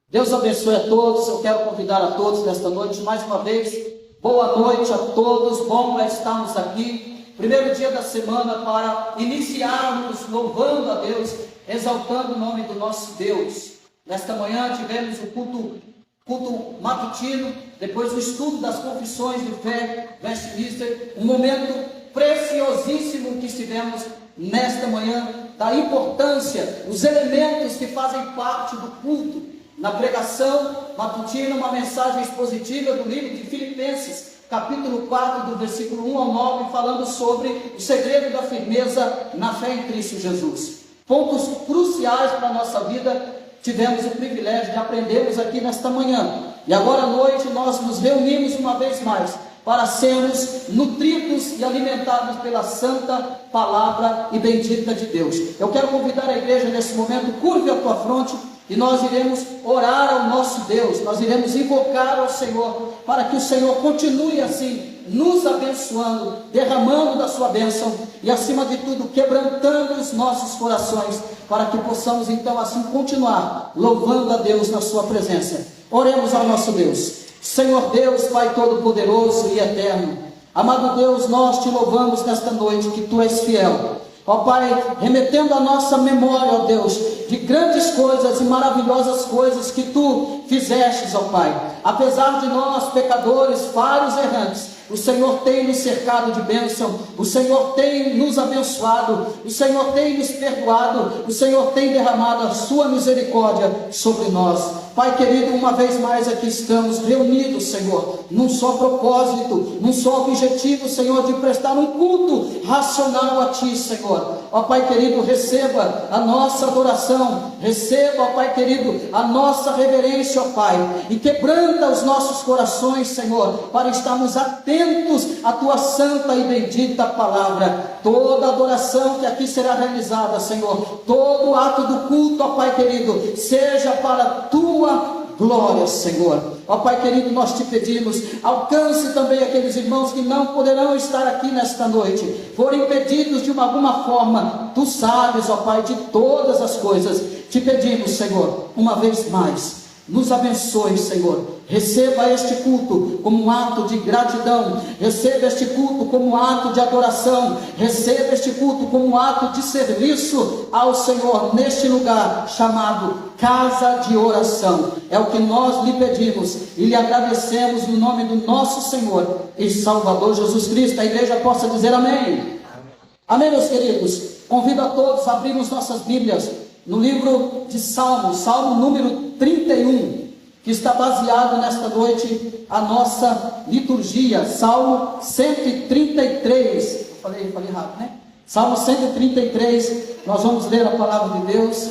Deus abençoe a todos. Eu quero convidar a todos nesta noite, mais uma vez, boa noite a todos. Bom estarmos aqui, primeiro dia da semana, para iniciarmos louvando a Deus, exaltando o nome do nosso Deus. Nesta manhã tivemos o culto matutino, depois o estudo das confissões de fé, Westminster, um momento preciosíssimo que estivemos nesta manhã, da importância, os elementos que fazem parte do culto. Na pregação matutina, uma mensagem expositiva do livro de Filipenses, capítulo 4, do versículo 1 ao 9, falando sobre o segredo da firmeza na fé em Cristo Jesus. Pontos cruciais para a nossa vida, tivemos o privilégio de aprendermos aqui nesta manhã. E agora à noite nós nos reunimos uma vez mais, para sermos nutridos e alimentados pela santa palavra e bendita de Deus. Eu quero convidar a igreja nesse momento, curve a tua fronte, e nós iremos orar ao nosso Deus, nós iremos invocar ao Senhor, para que o Senhor continue assim, nos abençoando, derramando da sua bênção, e acima de tudo, quebrantando os nossos corações, para que possamos então assim continuar, louvando a Deus na sua presença. Oremos ao nosso Deus. Senhor Deus, Pai Todo-Poderoso e Eterno, amado Deus, nós te louvamos nesta noite, que Tu és fiel. Ó Pai, remetendo a nossa memória, ó Deus, de grandes coisas e maravilhosas coisas que Tu fizestes, ó Pai. Apesar de nós, pecadores, falhos, errantes, o Senhor tem nos cercado de bênção, o Senhor tem nos abençoado, o Senhor tem nos perdoado, o Senhor tem derramado a sua misericórdia sobre nós. Pai querido, uma vez mais aqui estamos reunidos, Senhor, num só propósito, num só objetivo, Senhor, de prestar um culto racional a Ti, Senhor. Ó Pai querido, receba a nossa adoração, receba, ó Pai querido, a nossa reverência, ó Pai, e quebranta os nossos corações, Senhor, para estarmos atentos à Tua santa e bendita palavra. Toda adoração que aqui será realizada, Senhor, todo ato do culto, ó Pai querido, seja para a Tua glória, Senhor. Ó Pai querido, nós te pedimos, alcance também aqueles irmãos que não poderão estar aqui nesta noite, foram impedidos de alguma forma. Tu sabes, ó Pai, de todas as coisas. Te pedimos, Senhor, uma vez mais, nos abençoe, Senhor. Receba este culto como um ato de gratidão, receba este culto como um ato de adoração, receba este culto como um ato de serviço ao Senhor, neste lugar chamado casa de oração. É o que nós lhe pedimos e lhe agradecemos no nome do nosso Senhor e Salvador Jesus Cristo. A igreja possa dizer amém. Amém, meus queridos. Convido a todos a abrirmos nossas Bíblias no livro de Salmos, Salmo número 31, que está baseado nesta noite a nossa liturgia. Salmo 133, falei rápido, né? Salmo 133, nós vamos ler a palavra de Deus,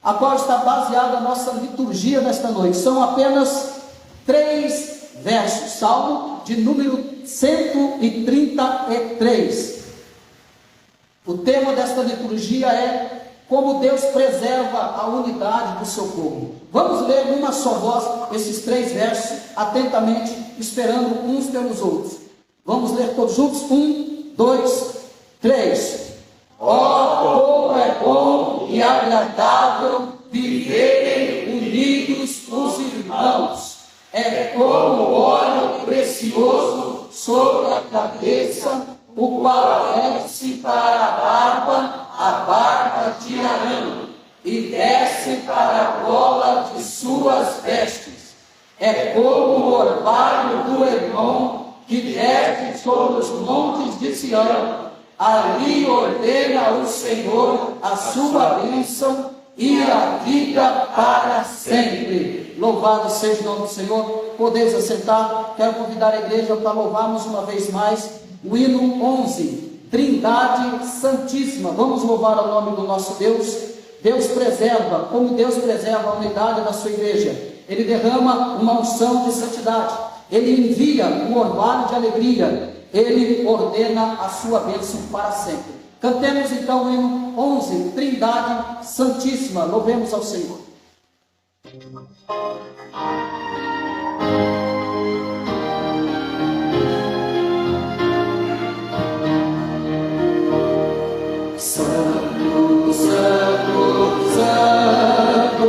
a qual está baseada a nossa liturgia nesta noite. São apenas 3 versos, Salmo de número 133. O tema desta liturgia é como Deus preserva a unidade do seu povo. Vamos ler numa só voz esses 3 versos, atentamente, esperando uns pelos outros. Vamos ler todos juntos? 1, 2, 3. Ó, como é bom e agradável viverem unidos os irmãos. É como óleo precioso sobre a cabeça, o qual desce para a barba de Arão, e desce para a gola de suas vestes. É como o orvalho do Hermon, que desce sobre os montes de Sião. Ali ordena o Senhor a sua bênção e a vida para sempre. Louvado seja o nome do Senhor. Podeis assentar. Quero convidar a igreja para louvarmos uma vez mais o hino 11, Trindade Santíssima. Vamos louvar o nome do nosso Deus. Deus preserva, como Deus preserva a unidade da sua igreja. Ele derrama uma unção de santidade, Ele envia um orvalho de alegria, Ele ordena a sua bênção para sempre. Cantemos então o hino 11, Trindade Santíssima. Louvemos ao Senhor. Santo, Santo, Santo,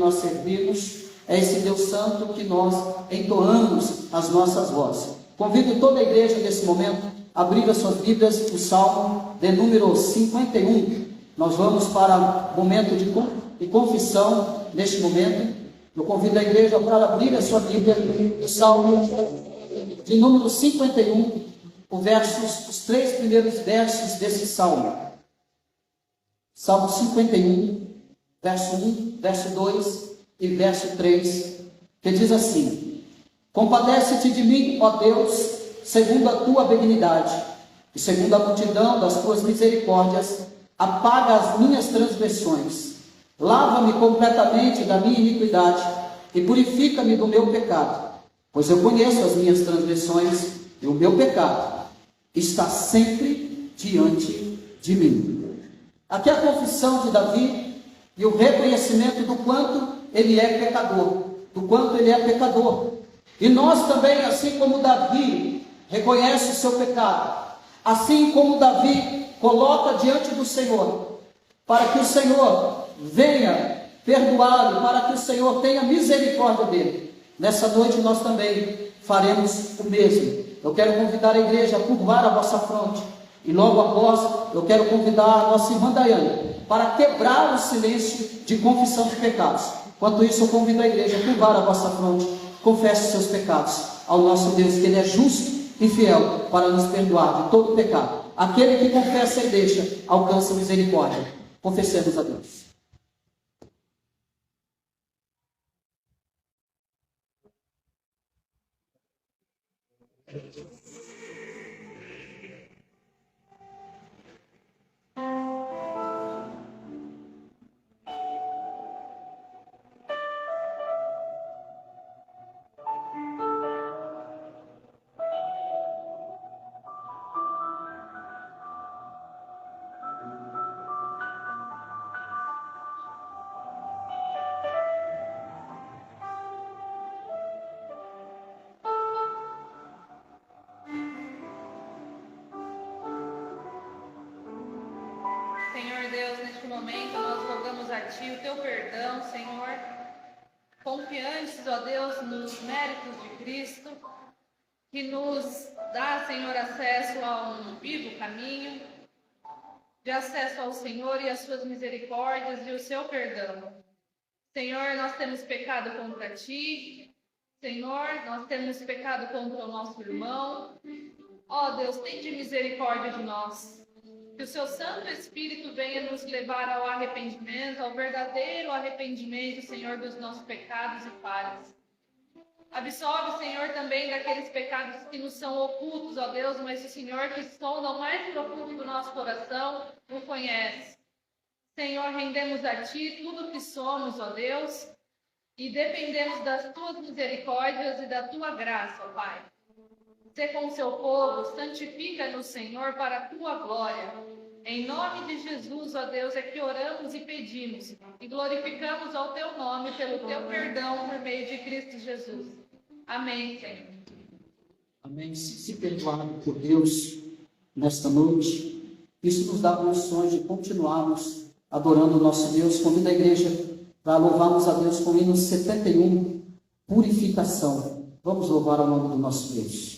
nós servimos, é esse Deus Santo que nós entoamos as nossas vozes. Convido toda a igreja nesse momento a abrir as suas Bíblias, o Salmo de número 51. Nós vamos para o momento de confissão neste momento. Eu convido a igreja para abrir a sua Bíblia, o Salmo de número 51, os 3 primeiros versos desse Salmo. Salmo 51, verso 1, verso 2 e verso 3, que diz assim: Compadece-te de mim, ó Deus, segundo a tua benignidade, e segundo a multidão das tuas misericórdias, apaga as minhas transgressões. Lava-me completamente da minha iniquidade e purifica-me do meu pecado, pois eu conheço as minhas transgressões e o meu pecado está sempre diante de mim. Aqui é a confissão de Davi e o reconhecimento do quanto ele é pecador, E nós também, assim como Davi reconhece o seu pecado, assim como Davi coloca diante do Senhor, para que o Senhor venha perdoá-lo, para que o Senhor tenha misericórdia dele. Nessa noite nós também faremos o mesmo. Eu quero convidar a igreja a curvar a vossa fronte, e logo após eu quero convidar a nossa irmã Daiane para quebrar o silêncio de confissão de pecados. Enquanto isso, eu convido a igreja a curvar a vossa fronte. Confesse os seus pecados ao nosso Deus, que Ele é justo e fiel para nos perdoar de todo pecado. Aquele que confessa e deixa, alcança misericórdia. Confessemos a Deus. Senhor Deus, neste momento nós rogamos a Ti o Teu perdão, Senhor, confiantes, ó Deus, nos méritos de Cristo, que nos dá, Senhor, acesso a um vivo caminho, de acesso ao Senhor e às Suas misericórdias e o Seu perdão. Senhor, nós temos pecado contra Ti, Senhor, nós temos pecado contra o nosso irmão. Ó Deus, tende misericórdia de nós. Que o Seu Santo Espírito venha nos levar ao arrependimento, ao verdadeiro arrependimento, Senhor, dos nossos pecados e falhas. Absolve, Senhor, também daqueles pecados que nos são ocultos, ó Deus, mas o Senhor que sonda o mais profundo do nosso coração, o conhece. Senhor, rendemos a Ti tudo o que somos, ó Deus, e dependemos das Tuas misericórdias e da Tua graça, ó Pai. Sê com o Seu povo, santifica-nos, Senhor, para a Tua glória. Em nome de Jesus, ó Deus, é que oramos e pedimos, e glorificamos ao Teu nome pelo Teu perdão por meio de Cristo Jesus. Amém, Senhor. Amém. Se perdoado por Deus nesta noite, isso nos dá condições de continuarmos adorando o nosso Deus. Convido a igreja para louvarmos a Deus com o hino 71, Purificação. Vamos louvar o nome do nosso Deus.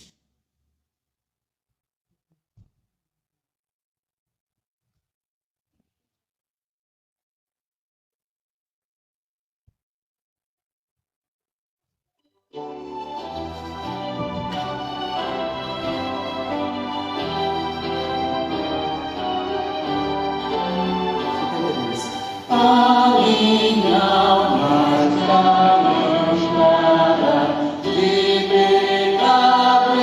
A minha alma está manchada de pecado.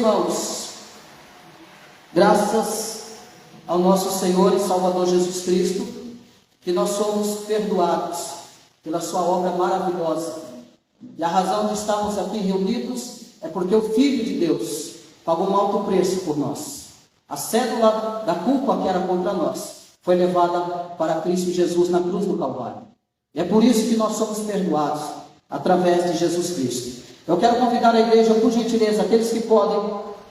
irmãos, graças ao nosso Senhor e Salvador Jesus Cristo, que nós somos perdoados pela sua obra maravilhosa. E a razão de estarmos aqui reunidos é porque o Filho de Deus pagou um alto preço por nós. A cédula da culpa que era contra nós foi levada para Cristo Jesus na cruz do Calvário. E é por isso que nós somos perdoados, através de Jesus Cristo. Eu quero convidar a igreja, por gentileza, aqueles que podem,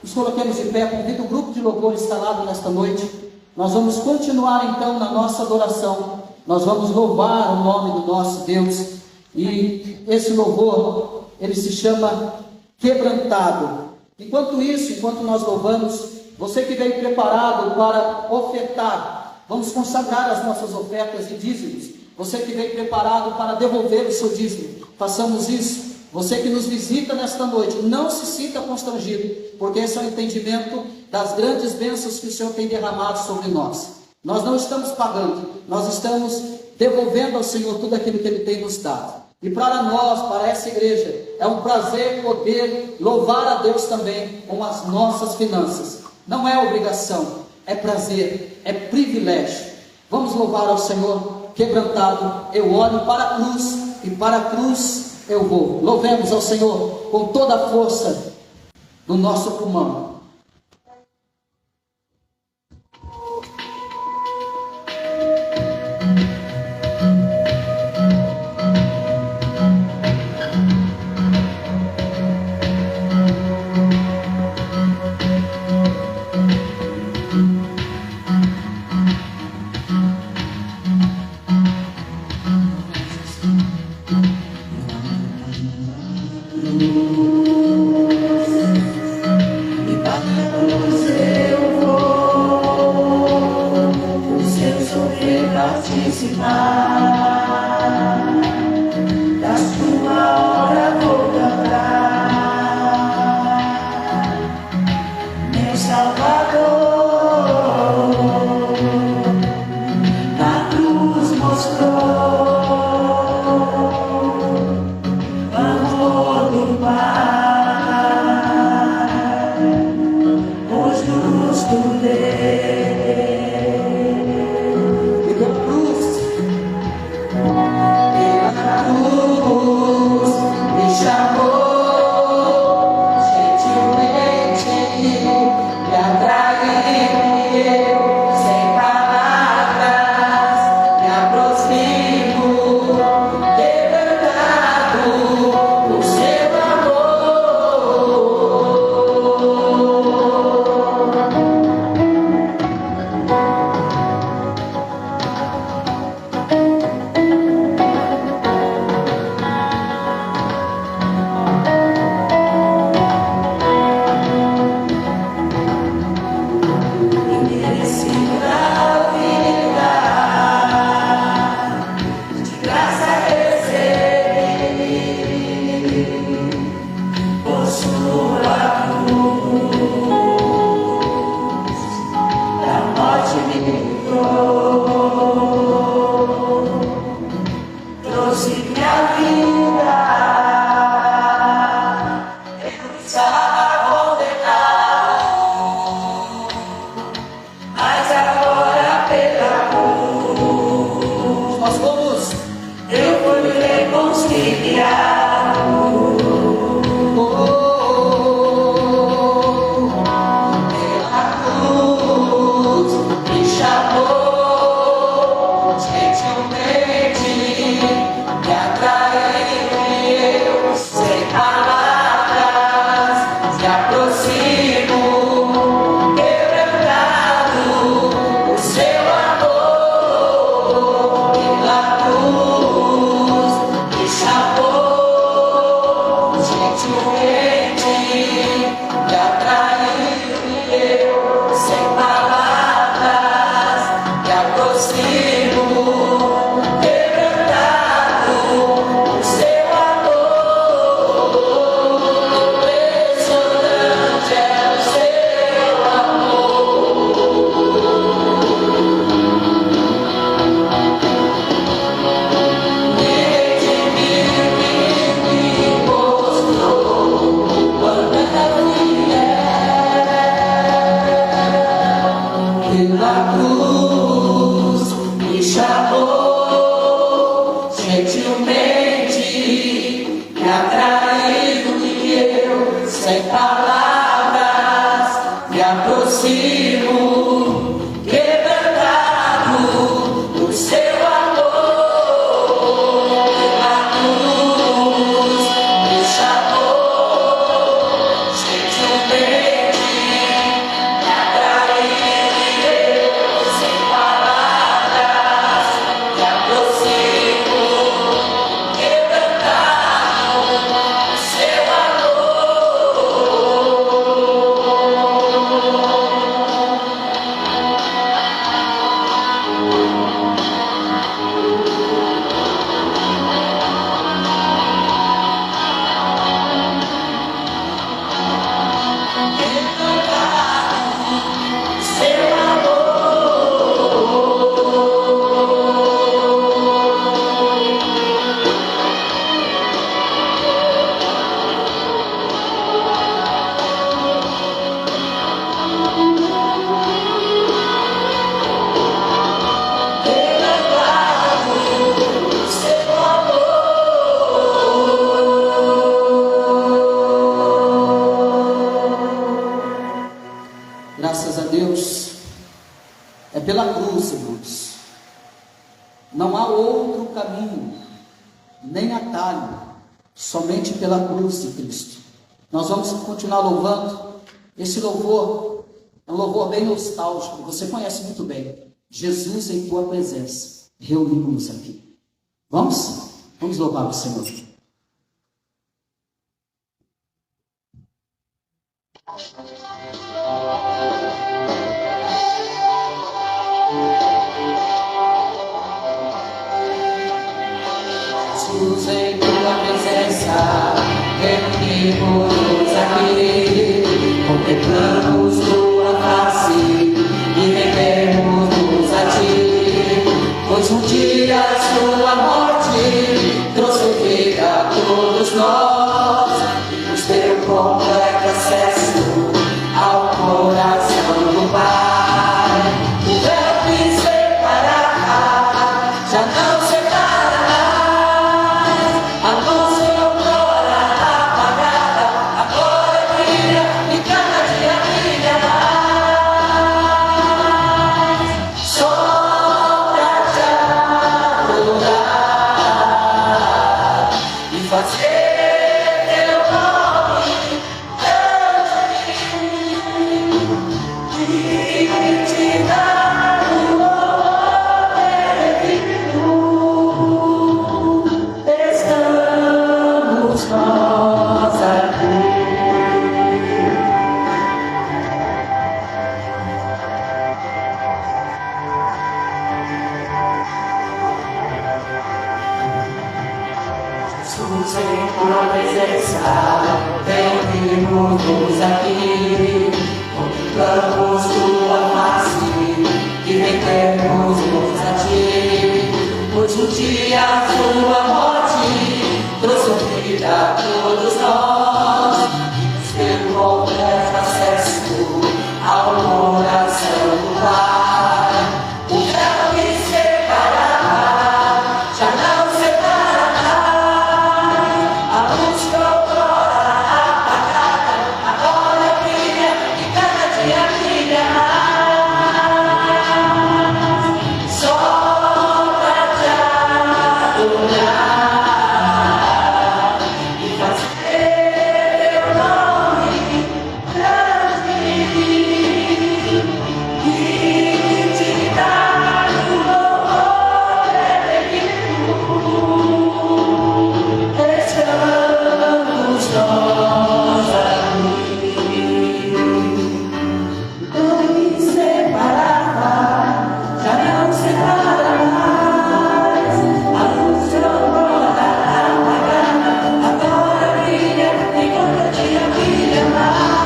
nos coloquemos de pé, convido o grupo de louvor instalado nesta noite. Nós vamos continuar então na nossa adoração, nós vamos louvar o nome do nosso Deus, e esse louvor, ele se chama Quebrantado. Enquanto isso, enquanto nós louvamos, você que veio preparado para ofertar, vamos consagrar as nossas ofertas e dízimos. Você que veio preparado para devolver o seu dízimo, façamos isso. Você que nos visita nesta noite, não se sinta constrangido, porque esse é o entendimento das grandes bênçãos que o Senhor tem derramado sobre nós. Nós não estamos pagando, nós estamos devolvendo ao Senhor tudo aquilo que Ele tem nos dado. E para nós, para essa igreja, é um prazer poder louvar a Deus também com as nossas finanças. Não é obrigação, é prazer, é privilégio. Vamos louvar ao Senhor. Quebrantado, eu olho para a cruz, e para a cruz eu vou. Louvemos ao Senhor com toda a força do nosso pulmão. Não há outro caminho, nem atalho, somente pela cruz de Cristo. Nós vamos continuar louvando. Esse louvor é um louvor bem nostálgico, você conhece muito bem. Jesus em tua presença, reunimos aqui. Vamos? Vamos louvar o Senhor. Jesus em tua presença, reunimos aqui, contemplamos tua face e rendemos a ti, pois um dia sua morte trouxe vida a todos nós, nos deu completo acesso ao coração do Pai. O véu que separava já não separa mais, a luz que outrora apagada agora brilha e cada dia brilha mais. Só pra te adorar e fazer reunimos aqui, contemplamos tua face e rendemos a ti, pois um dia a tua morte trouxe vida a todos nós, nos deu completo acesso ao coração do Pai. O véu que separava já não separa mais, a luz que outrora apagada agora brilha e cada dia brilha mais. Só pra te adorar e fazer teu nome grande e te dar o louvor eterno. Estamos nós aqui. Não me separava, já não separa mais. A luz que outrora apagada agora brilha e cada dia brilha mais.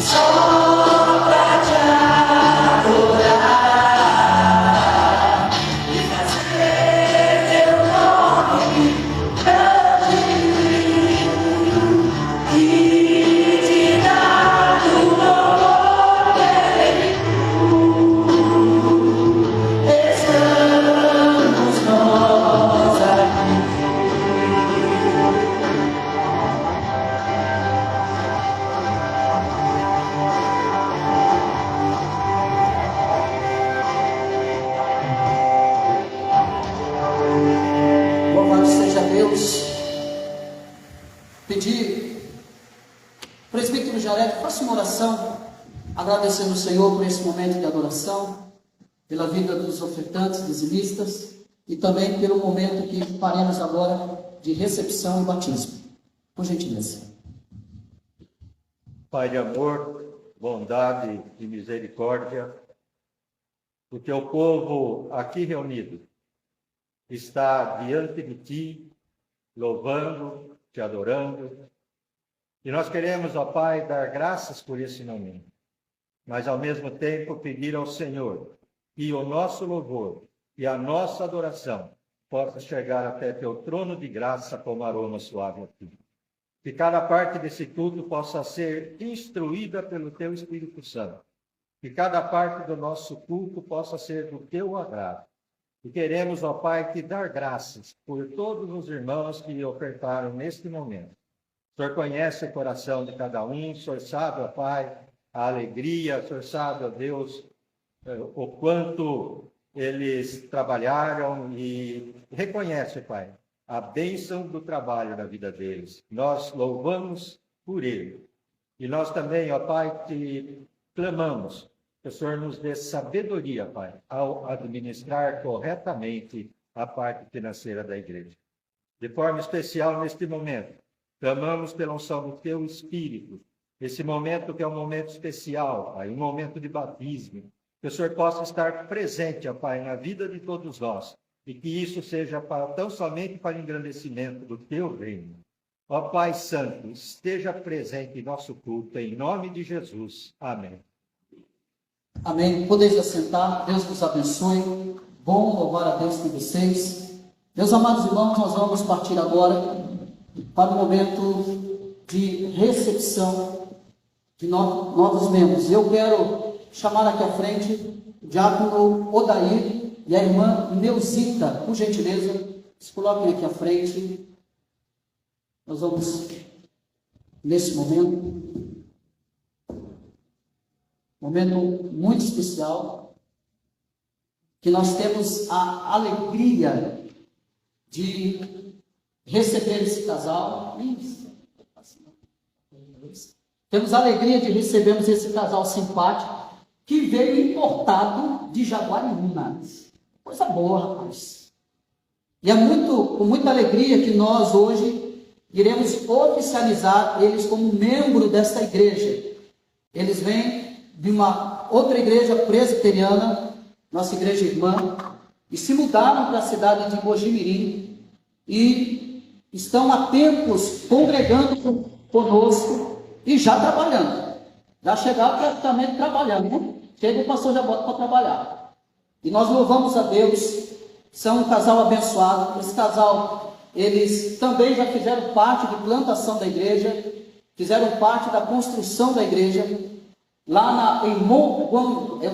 Só pra te adorar e fazer teu nome grande e te dar o louvor eterno. Estamos nós aqui. Louvado seja Deus. Pedir, presbítero Jaré, faça uma oração, agradecendo o Senhor por esse momento de adoração, pela vida dos ofertantes, dizimistas, e também pelo momento que faremos agora de recepção e batismo. Por gentileza. Pai de amor, bondade e misericórdia, o teu povo aqui reunido está diante de ti, louvando, te adorando. E nós queremos, ó Pai, dar graças por esse momento, mas ao mesmo tempo pedir ao Senhor que o nosso louvor e a nossa adoração possa chegar até teu trono de graça como aroma suave a ti. Que cada parte desse culto possa ser instruída pelo teu Espírito Santo. Que cada parte do nosso culto possa ser do teu agrado. E queremos, ó Pai, te dar graças por todos os irmãos que ofertaram neste momento. O Senhor conhece o coração de cada um, o Senhor sabe, ó Pai, a alegria, o Senhor sabe, ó Deus, o quanto eles trabalharam e reconhece, Pai, a bênção do trabalho na vida deles. Nós louvamos por ele. E nós também, ó Pai, te clamamos que o Senhor nos dê sabedoria, Pai, ao administrar corretamente a parte financeira da igreja. De forma especial neste momento, clamamos pela unção do Teu Espírito, esse momento que é um momento especial, Pai, um momento de batismo, que o Senhor possa estar presente, ó Pai, na vida de todos nós, e que isso seja tão somente para o engrandecimento do Teu reino. Ó Pai Santo, esteja presente em nosso culto, em nome de Jesus. Amém. Amém. Podeis assentar. Deus vos abençoe. Bom louvar a Deus com vocês. Meus amados irmãos, nós vamos partir agora para o momento de recepção de novos membros. Eu quero chamar aqui à frente o diácono Odair e a irmã Neuzita, por gentileza, se coloquem aqui à frente. Nós vamos, nesse momento muito especial, que nós temos a alegria de receber esse casal. Temos a alegria de recebermos esse casal simpático que veio importado de Jaguariúna. Coisa boa, rapaz. E é com muita alegria que nós hoje iremos oficializar eles como membro desta igreja. Eles vêm de uma outra igreja presbiteriana, nossa igreja irmã, e se mudaram para a cidade de Mojimirim e estão há tempos congregando conosco e já trabalhando. Já chegaram praticamente trabalhando, né? Chega o pastor já bota para trabalhar. E nós louvamos a Deus, são um casal abençoado. Esse casal, eles também já fizeram parte de plantação da igreja, fizeram parte da construção da igreja, lá em Mongaguá,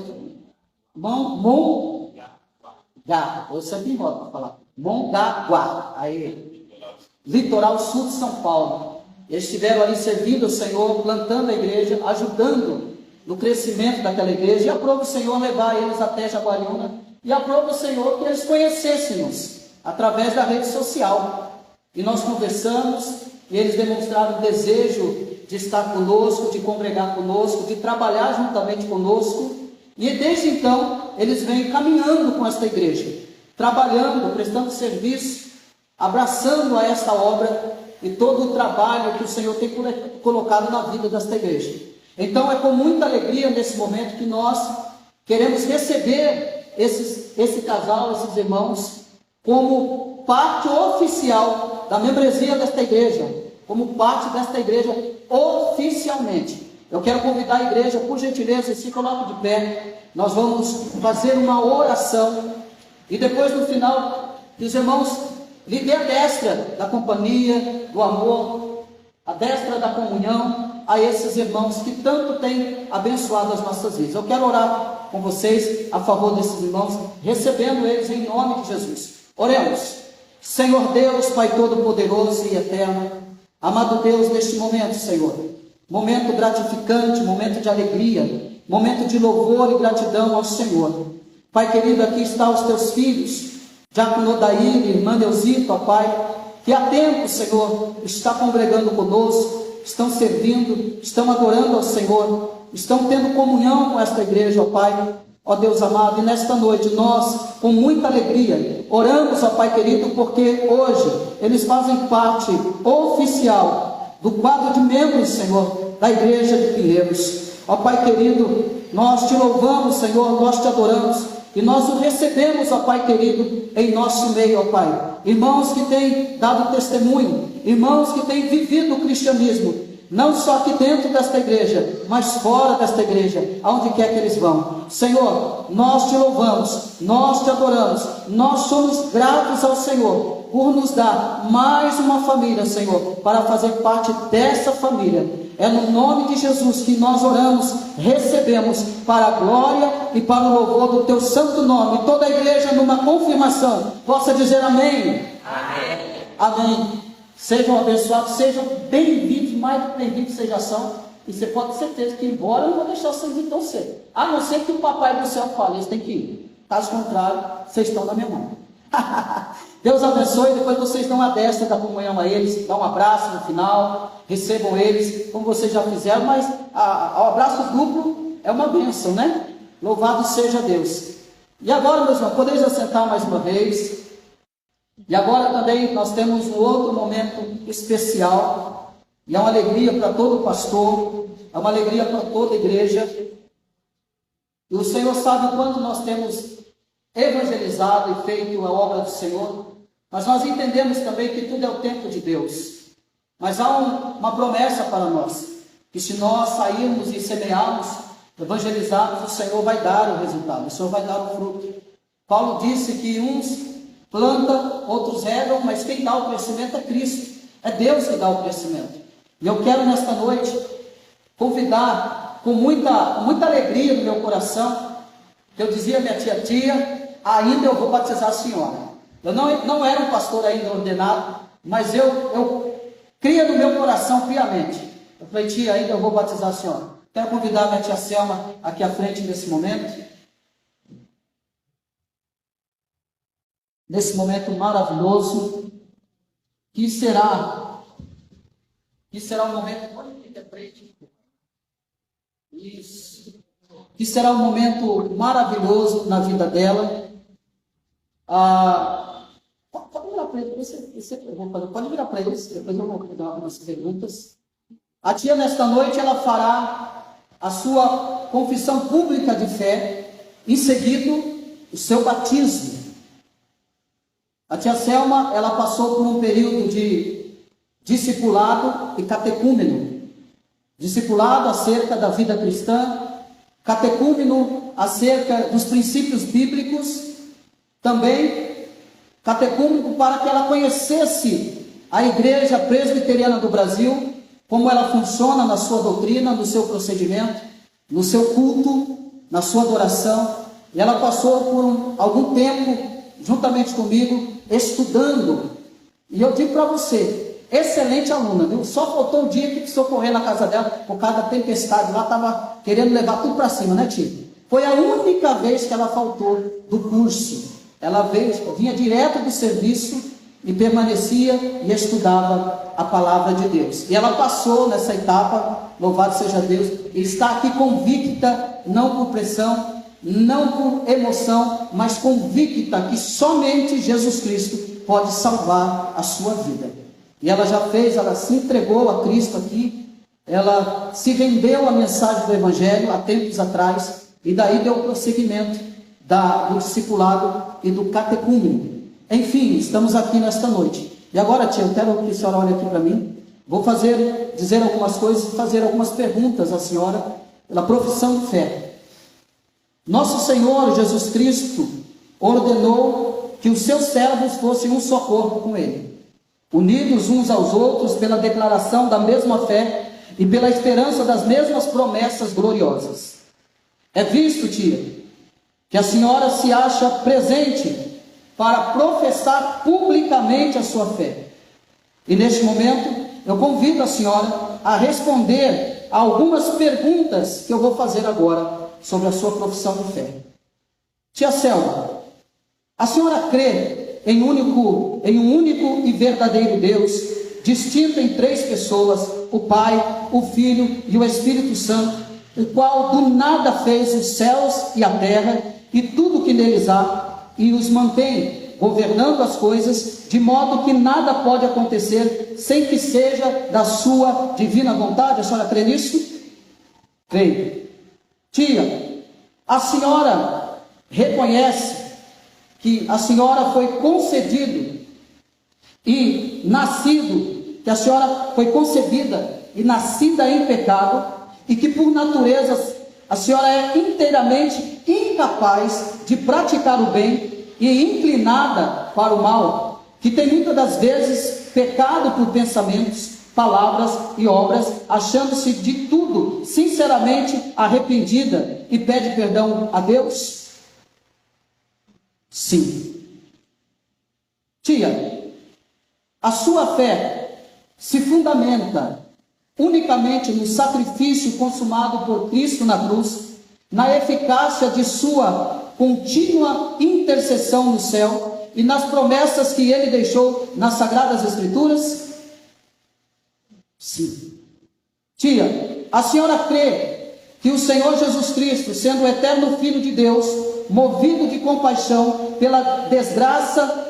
eu sempre enrolo para falar, Mongaguá, aí, litoral sul de São Paulo. Eles estiveram ali servindo o Senhor, plantando a igreja, ajudando no crescimento daquela igreja, e aprova o Senhor levar eles até Jaguariúna, e aprova o Senhor que eles conhecessem-nos através da rede social. E nós conversamos, e eles demonstraram o desejo de estar conosco, de congregar conosco, de trabalhar juntamente conosco, e desde então eles vêm caminhando com esta igreja, trabalhando, prestando serviço, abraçando a esta obra e todo o trabalho que o Senhor tem colocado na vida desta igreja. Então é com muita alegria nesse momento que nós queremos receber esse casal, esses irmãos, como parte oficial da membresia desta igreja, como parte desta igreja oficialmente. Eu quero convidar a igreja, por gentileza, se coloque de pé. Nós vamos fazer uma oração e depois no final, que os irmãos lhe dê a destra da companhia, do amor, a destra da comunhão a esses irmãos que tanto têm abençoado as nossas vidas. Eu quero orar com vocês a favor desses irmãos, recebendo eles em nome de Jesus. Oremos. Senhor Deus, Pai Todo-Poderoso e Eterno, amado Deus, neste momento, Senhor, momento gratificante, momento de alegria, momento de louvor e gratidão ao Senhor. Pai querido, aqui estão os teus filhos, diácono Odair, irmã Neuzita, ó Pai, que há tempo, Senhor, está congregando conosco, estão servindo, estão adorando ao Senhor, estão tendo comunhão com esta igreja, ó Pai. Ó Deus amado, e nesta noite nós, com muita alegria, oramos, ó Pai querido, porque hoje eles fazem parte oficial do quadro de membros, Senhor, da igreja de Pinheiros. Ó Pai querido, nós te louvamos, Senhor, nós te adoramos, e nós o recebemos, ó Pai querido, em nosso meio, ó Pai. Irmãos que têm dado testemunho, irmãos que têm vivido o cristianismo, não só aqui dentro desta igreja, mas fora desta igreja, aonde quer que eles vão. Senhor, nós te louvamos, nós te adoramos, nós somos gratos ao Senhor por nos dar mais uma família, Senhor, para fazer parte dessa família. É no nome de Jesus que nós oramos, recebemos para a glória e para o louvor do teu santo nome. Toda a igreja, numa confirmação, possa dizer amém. Amém. Amém. Sejam abençoados, sejam bem-vindos, mais do que bem-vindos seja são. E você pode ter certeza que embora eu não vou deixar vocês ir tão cedo. A não ser que o papai do céu fale, eles têm que ir. Caso contrário, vocês estão na minha mão. Deus abençoe. Depois vocês dão a destra da comunhão a eles, dão um abraço no final, recebam eles, como vocês já fizeram, mas o abraço duplo é uma bênção, né? Louvado seja Deus. E agora, meus irmãos, podeis assentar mais uma vez. E agora também nós temos um outro momento especial, e é uma alegria para todo pastor, é uma alegria para toda a igreja. E o Senhor sabe quando nós temos evangelizado e feito a obra do Senhor, mas nós entendemos também que tudo é o tempo de Deus. Mas há uma promessa para nós, que se nós sairmos e semearmos, evangelizarmos, o Senhor vai dar o resultado, o Senhor vai dar o fruto. Paulo disse que uns plantam, outros regam, mas quem dá o crescimento é Cristo, é Deus que dá o crescimento. E eu quero nesta noite convidar com muita alegria no meu coração, que eu dizia à minha tia, ainda eu vou batizar a senhora. Eu não era um pastor ainda ordenado, mas eu cria no meu coração piamente. Eu falei, tia, ainda eu vou batizar a senhora. Quero convidar a minha tia Selma aqui à frente nesse momento. Nesse momento maravilhoso, que será um momento... Pode vir à frente. Isso. Que será um momento maravilhoso na vida dela. Pode virar para eles, pode virar para eles, depois eu vou dar algumas perguntas. A tia, nesta noite, ela fará a sua confissão pública de fé, em seguida, o seu batismo. A tia Selma, ela passou por um período de discipulado e catecúmeno. Discipulado acerca da vida cristã, catecúmeno acerca dos princípios bíblicos, também catecúmeno para que ela conhecesse a Igreja Presbiteriana do Brasil, como ela funciona na sua doutrina, no seu procedimento, no seu culto, na sua adoração. E ela passou por algum tempo, juntamente comigo, estudando. E eu digo para você, excelente aluna, viu? Só faltou o dia que precisou correr na casa dela, por causa da tempestade, lá estava querendo levar tudo para cima, né, tia? Foi a única vez que ela faltou do curso. Ela vinha direto do serviço e permanecia e estudava a palavra de Deus. E ela passou nessa etapa, louvado seja Deus, e está aqui convicta, não por pressão, não por emoção, mas convicta que somente Jesus Cristo pode salvar a sua vida. E ela já fez, ela se entregou a Cristo aqui, ela se rendeu à mensagem do Evangelho há tempos atrás, e daí deu prosseguimento do discipulado e do catecúmeno. Enfim, estamos aqui nesta noite. E agora, tia, eu quero que a senhora olhe aqui para mim. Vou dizer algumas coisas, fazer algumas perguntas à senhora, pela profissão de fé. Nosso Senhor Jesus Cristo ordenou que os seus servos fossem um só corpo com Ele, unidos uns aos outros pela declaração da mesma fé e pela esperança das mesmas promessas gloriosas. É visto, tia, que a senhora se acha presente para professar publicamente a sua fé. E neste momento, eu convido a senhora a responder a algumas perguntas que eu vou fazer agora sobre a sua profissão de fé. Tia Selma, a senhora crê em um único e verdadeiro Deus, distinto em três pessoas, o Pai, o Filho e o Espírito Santo, o qual do nada fez os céus e a terra e tudo que neles há, e os mantém governando as coisas, de modo que nada pode acontecer sem que seja da sua divina vontade? A senhora crê nisso? Creio. Tia, a senhora reconhece que a senhora foi concedido e nascido, que a senhora foi concebida e nascida em pecado, e que por natureza a senhora é inteiramente incapaz de praticar o bem e inclinada para o mal, que tem muitas das vezes pecado por pensamentos, palavras e obras, achando-se de tudo sinceramente arrependida e pede perdão a Deus? Sim. Tia, a sua fé se fundamenta unicamente no sacrifício consumado por Cristo na cruz, na eficácia de sua contínua intercessão no céu e nas promessas que ele deixou nas Sagradas Escrituras? Sim. Tia, a senhora crê que o Senhor Jesus Cristo, sendo o eterno Filho de Deus, movido de compaixão pela desgraça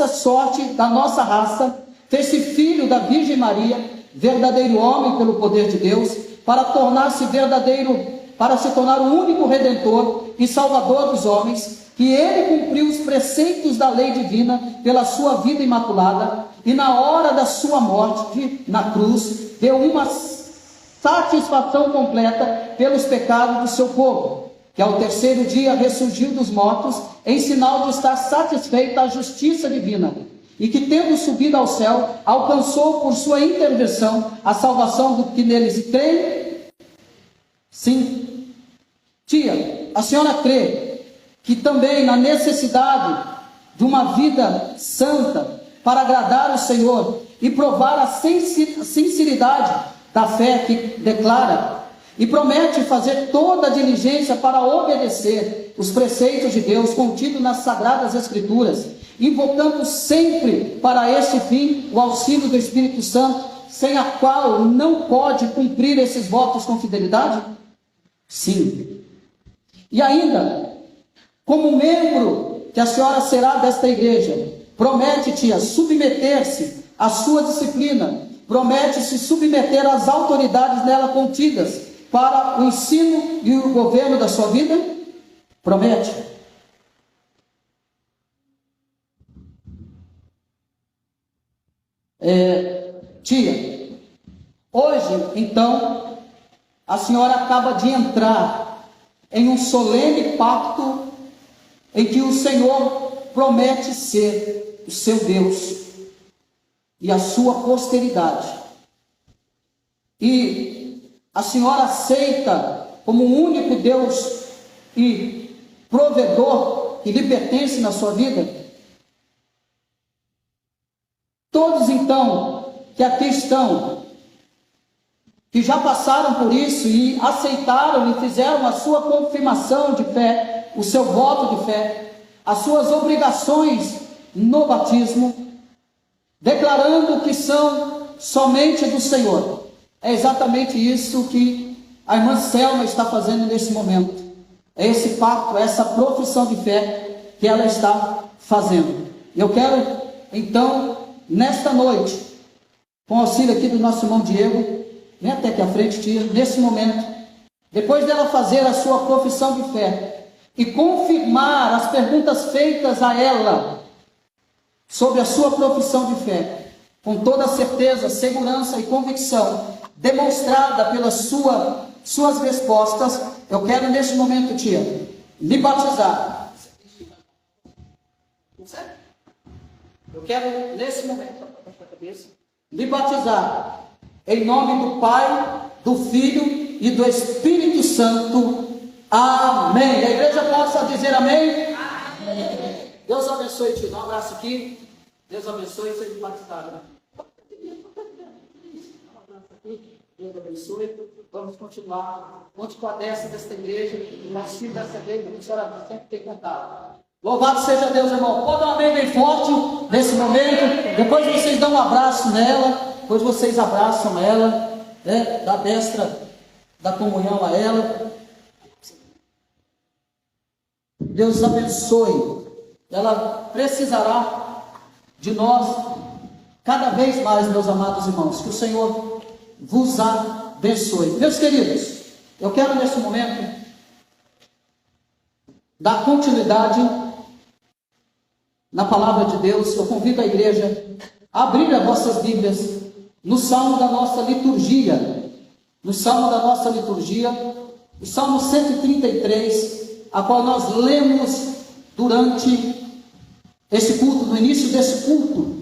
sorte da nossa raça, fez-se filho da Virgem Maria, verdadeiro homem pelo poder de Deus, para se tornar o único Redentor e Salvador dos homens, que ele cumpriu os preceitos da lei divina pela sua vida imaculada, e na hora da sua morte na cruz, deu uma satisfação completa pelos pecados do seu povo, que ao terceiro dia ressurgiu dos mortos, em sinal de estar satisfeita a justiça divina, e que, tendo subido ao céu, alcançou por sua intervenção a salvação do que neles creem? Sim. Tia, a senhora crê que também na necessidade de uma vida santa para agradar o Senhor e provar a sinceridade da fé que declara, e promete fazer toda a diligência para obedecer os preceitos de Deus contidos nas Sagradas Escrituras, invocando sempre para este fim o auxílio do Espírito Santo, sem a qual não pode cumprir esses votos com fidelidade? Sim. E ainda, como membro que a senhora será desta igreja, promete, tia, submeter-se à sua disciplina, promete se submeter às autoridades nela contidas para o ensino e o governo da sua vida? Promete? Tia, hoje, então, a senhora acaba de entrar em um solene pacto em que o Senhor promete ser o seu Deus e a sua posteridade. E a senhora aceita como o único Deus e provedor que lhe pertence na sua vida? Todos, então, que aqui estão, que já passaram por isso e aceitaram e fizeram a sua confirmação de fé, o seu voto de fé, as suas obrigações no batismo, declarando que são somente do Senhor. É exatamente isso que a irmã Selma está fazendo nesse momento. É esse pacto, essa profissão de fé que ela está fazendo. Eu quero, então, nesta noite, com o auxílio aqui do nosso irmão Diego, vem até aqui à frente, tia, nesse momento, depois dela fazer a sua profissão de fé e confirmar as perguntas feitas a ela sobre a sua profissão de fé, com toda a certeza, segurança e convicção demonstrada pelas suas respostas, eu quero neste momento, tia, lhe batizar. Eu quero nesse momento lhe batizar em nome do Pai, do Filho e do Espírito Santo. Amém. A igreja possa dizer amém? Amém. Deus abençoe, tio. Dá um abraço aqui. Deus abençoe e seja batizado. Deus abençoe. Vamos continuar. Conte com a desta igreja. Nós filhos dessa igreja, a senhora sempre tem contato. Louvado seja Deus, irmão. Pode dar um amém bem forte nesse momento. Depois vocês dão um abraço nela. Depois vocês abraçam ela, né? Da destra da comunhão a ela. Deus abençoe. Ela precisará de nós cada vez mais, meus amados irmãos. Que o Senhor vos abençoe. Meus queridos, eu quero nesse momento dar continuidade na palavra de Deus. Eu convido a igreja a abrir as vossas Bíblias no salmo da nossa liturgia. No salmo da nossa liturgia, o salmo 133, a qual nós lemos durante esse culto, no início desse culto.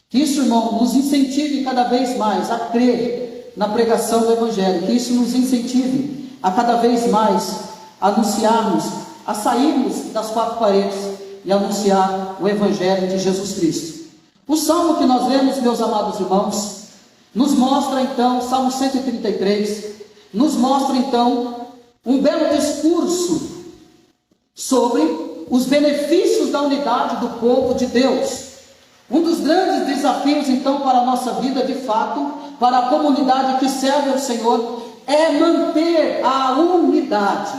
Que isso, irmão, nos incentive cada vez mais a crer na pregação do Evangelho. Que isso nos incentive a cada vez mais anunciarmos, a sairmos das quatro paredes e anunciar o Evangelho de Jesus Cristo. O salmo que nós lemos, meus amados irmãos, nos mostra então, Salmo 133, nos mostra então um belo discurso sobre os benefícios da unidade do povo de Deus. Um dos grandes desafios, então, para a nossa vida, de fato, para a comunidade que serve ao Senhor, é manter a unidade.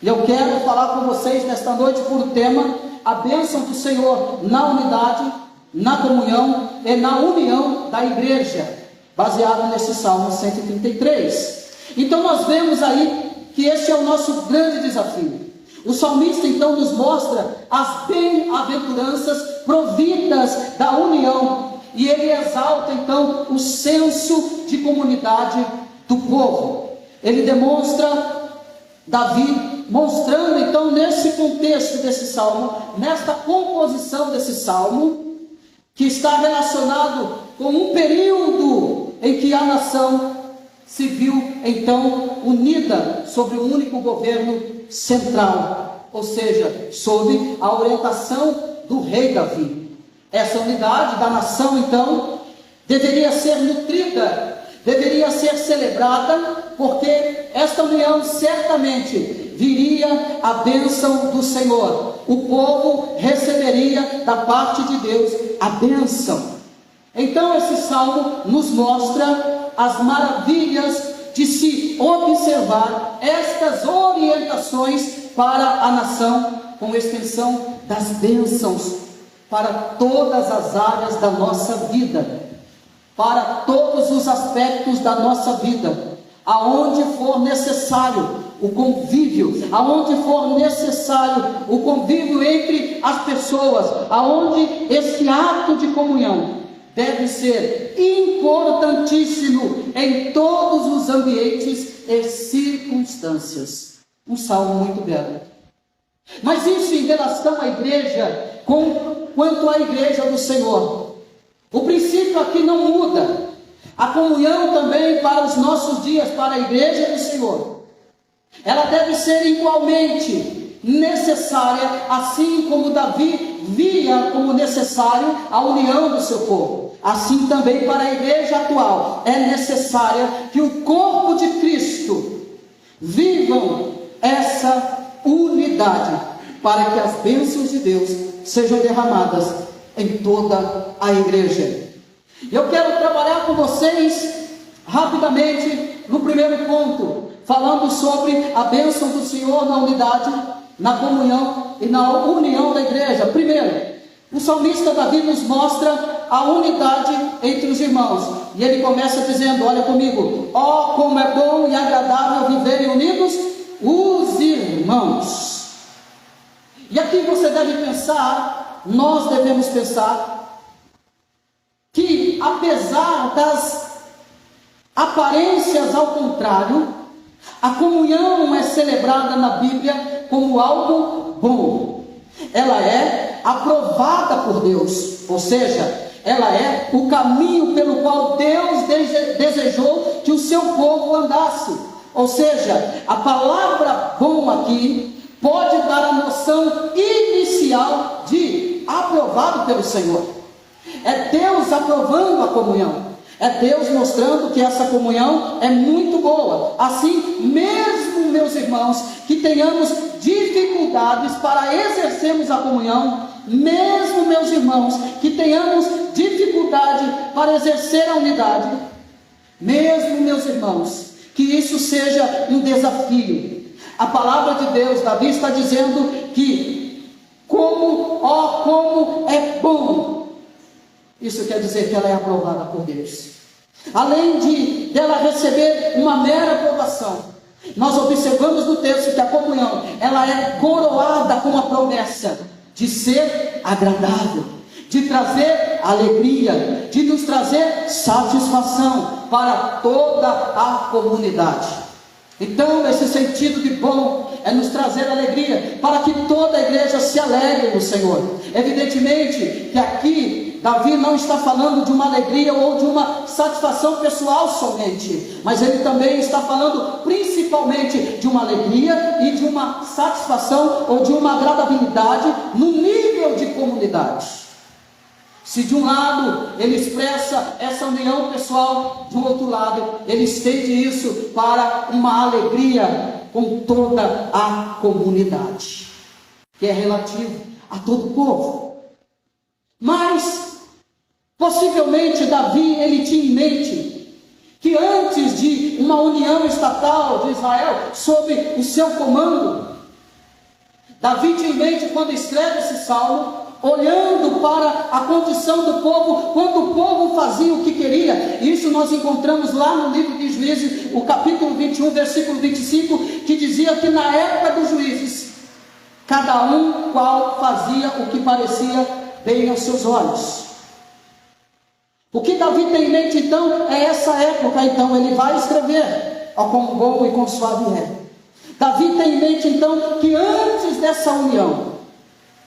E eu quero falar com vocês nesta noite por tema, a bênção do Senhor na unidade, na comunhão e na união da igreja, baseado nesse Salmo 133. Então nós vemos aí que esse é o nosso grande desafio. O salmista então nos mostra as bem-aventuranças providas da união, e ele exalta então o senso de comunidade do povo. Ele demonstra, Davi, mostrando então nesse contexto desse salmo, nesta composição desse salmo, que está relacionado com um período em que a nação se viu então unida sobre um único governo central, ou seja, sob a orientação do rei Davi. Essa unidade da nação então deveria ser nutrida, deveria ser celebrada, porque esta união certamente viria a bênção do Senhor. O povo receberia da parte de Deus a bênção. Então esse salmo nos mostra as maravilhas de se observar estas orientações para a nação, com extensão das bênçãos para todas as áreas da nossa vida, para todos os aspectos da nossa vida, aonde for necessário o convívio, aonde for necessário o convívio entre as pessoas, aonde esse ato de comunhão deve ser importantíssimo em todos os ambientes e circunstâncias. Um salmo muito belo. Mas isso em relação à igreja, quanto à igreja do Senhor. O princípio aqui não muda. A comunhão também para os nossos dias, para a igreja do Senhor, ela deve ser igualmente necessária, assim como Davi via como necessário a união do seu povo. Assim também para a igreja atual é necessária que o corpo de Cristo vivam essa unidade, para que as bênçãos de Deus sejam derramadas em toda a igreja. Eu quero trabalhar com vocês rapidamente no primeiro ponto, falando sobre a bênção do Senhor na unidade, na comunhão e na união da igreja. Primeiro, o salmista Davi nos mostra a unidade entre os irmãos, e ele começa dizendo, olha comigo: ó, como é bom e agradável viverem unidos os irmãos. E aqui você deve pensar, nós devemos pensar, que apesar das aparências ao contrário, a comunhão é celebrada na Bíblia como algo bom. Ela é aprovada por Deus, ou seja, ela é o caminho pelo qual Deus desejou que o seu povo andasse. Ou seja, a palavra bom aqui pode dar a noção inicial de aprovado pelo Senhor. É Deus aprovando a comunhão. É Deus mostrando que essa comunhão é muito boa. Assim, mesmo, meus irmãos, que tenhamos dificuldades para exercermos a comunhão, mesmo, meus irmãos, que tenhamos dificuldade para exercer a unidade, mesmo, meus irmãos, que isso seja um desafio, a palavra de Deus, Davi está dizendo que como é bom. Isso quer dizer que ela é aprovada por Deus. Além dela receber uma mera aprovação, nós observamos no texto que a comunhão, ela é coroada com a promessa de ser agradável, de trazer alegria, de nos trazer satisfação para toda a comunidade. Então, esse sentido de bom é nos trazer alegria, para que toda a igreja se alegre no Senhor. Evidentemente que aqui Davi não está falando de uma alegria ou de uma satisfação pessoal somente, mas ele também está falando principalmente de uma alegria e de uma satisfação ou de uma agradabilidade no nível de comunidade. Se de um lado ele expressa essa união pessoal, do outro lado ele estende isso para uma alegria com toda a comunidade. que é relativo a todo o povo. Mas, possivelmente, Davi, ele tinha em mente que antes de uma união estatal de Israel sob o seu comando, Davi tinha em mente, quando escreve esse salmo, olhando para a condição do povo, quando o povo fazia o que queria. Isso nós encontramos lá no livro de Juízes, o capítulo 21, versículo 25, que dizia que na época dos juízes, cada um qual fazia o que parecia bem aos seus olhos. O que Davi tem em mente então é essa época. Então ele vai escrever: ó, quão bom e quão suave é. Davi tem em mente então que antes dessa união,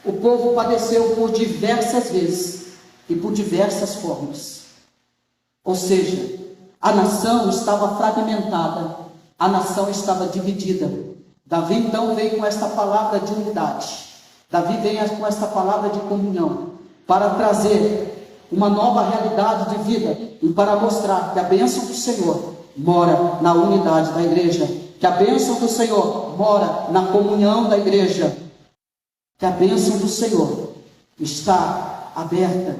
o povo padeceu por diversas vezes e por diversas formas. Ou seja, a nação estava fragmentada, a nação estava dividida. Davi então veio com esta palavra de unidade. Davi vem com esta palavra de comunhão para trazer uma nova realidade de vida e para mostrar que a bênção do Senhor mora na unidade da igreja, que a bênção do Senhor mora na comunhão da igreja, que a bênção do Senhor está aberta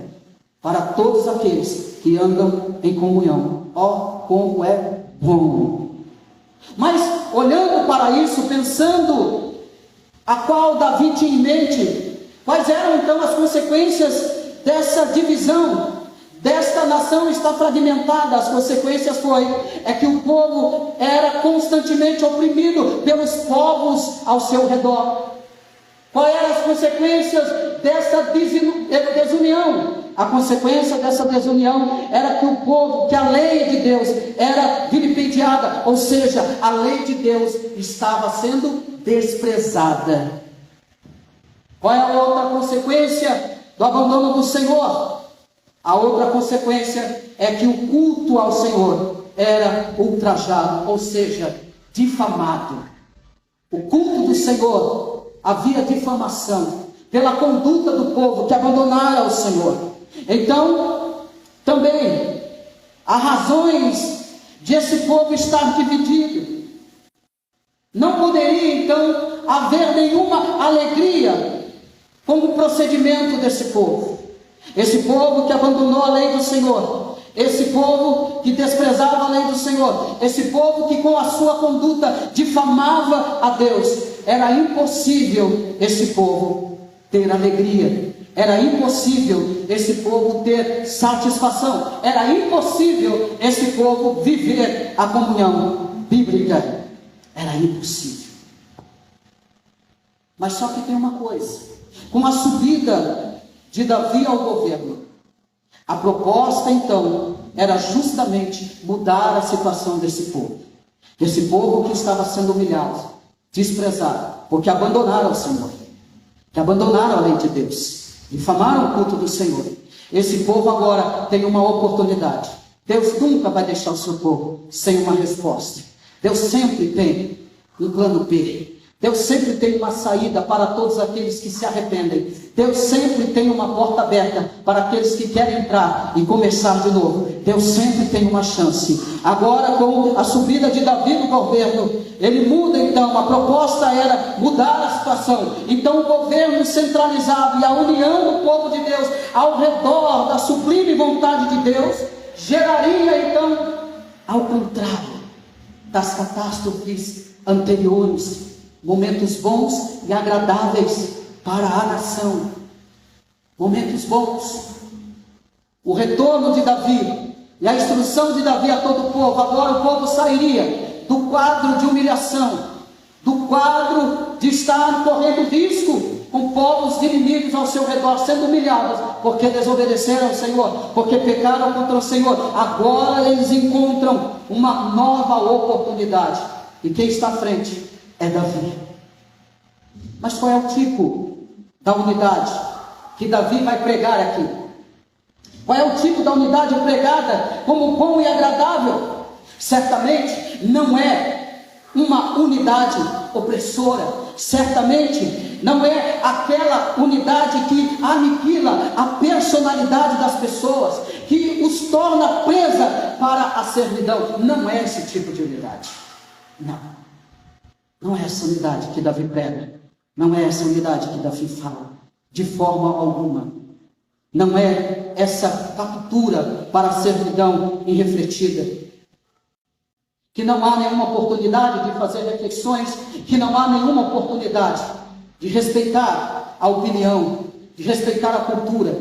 para todos aqueles que andam em comunhão. Ó, como é bom! Mas, olhando para isso, pensando a qual Davi tinha em mente, quais eram então as consequências dessa divisão, desta nação está fragmentada? As consequências é que o povo era constantemente oprimido pelos povos ao seu redor. Quais eram as consequências dessa desunião? A consequência dessa desunião era que o povo, que a lei de Deus era vilipendiada, ou seja, a lei de Deus estava sendo desprezada. Qual é a outra consequência do abandono do Senhor? A outra consequência é que o culto ao Senhor era ultrajado, ou seja, difamado. O culto do Senhor havia difamação pela conduta do povo que abandonara o Senhor. Então, também há razões de esse povo estar dividido. Não poderia então haver nenhuma alegria com o procedimento desse povo. Esse povo que abandonou a lei do Senhor, esse povo que desprezava a lei do Senhor, esse povo que com a sua conduta difamava a Deus. Era impossível esse povo ter alegria, era impossível esse povo ter satisfação, era impossível esse povo viver a comunhão bíblica, era impossível. Mas só que tem uma coisa: com a subida de Davi ao governo, a proposta então era justamente mudar a situação desse povo. Esse povo que estava sendo humilhado, desprezado, porque abandonaram o Senhor, que abandonaram a lei de Deus, difamaram o culto do Senhor. Esse povo agora tem uma oportunidade. Deus nunca vai deixar o seu povo sem uma resposta. Deus sempre tem um plano B. Deus sempre tem uma saída para todos aqueles que se arrependem. Deus sempre tem uma porta aberta para aqueles que querem entrar e começar de novo. Deus sempre tem uma chance. Agora, com a subida de Davi no governo, ele muda então. A proposta era mudar a situação. Então o governo centralizado e a união do povo de Deus ao redor da sublime vontade de Deus geraria então, ao contrário das catástrofes anteriores, momentos bons e agradáveis para a nação. Momentos bons. O retorno de Davi e a instrução de Davi a todo o povo. Agora o povo sairia do quadro de humilhação, do quadro de estar correndo risco com povos inimigos ao seu redor, sendo humilhados, porque desobedeceram ao Senhor, porque pecaram contra o Senhor. Agora eles encontram uma nova oportunidade. E quem está à frente é Davi. Mas qual é o tipo da unidade que Davi vai pregar aqui? Qual é o tipo da unidade pregada como bom e agradável? Certamente não é uma unidade opressora. Certamente não é aquela unidade que aniquila a personalidade das pessoas, que os torna presa para a servidão. Não é esse tipo de unidade. Não é essa unidade que Davi prega. Não é essa unidade que Davi fala, de forma alguma. Não é essa captura para a servidão irrefletida. Que não há nenhuma oportunidade de fazer reflexões, que não há nenhuma oportunidade de respeitar a opinião, de respeitar a cultura,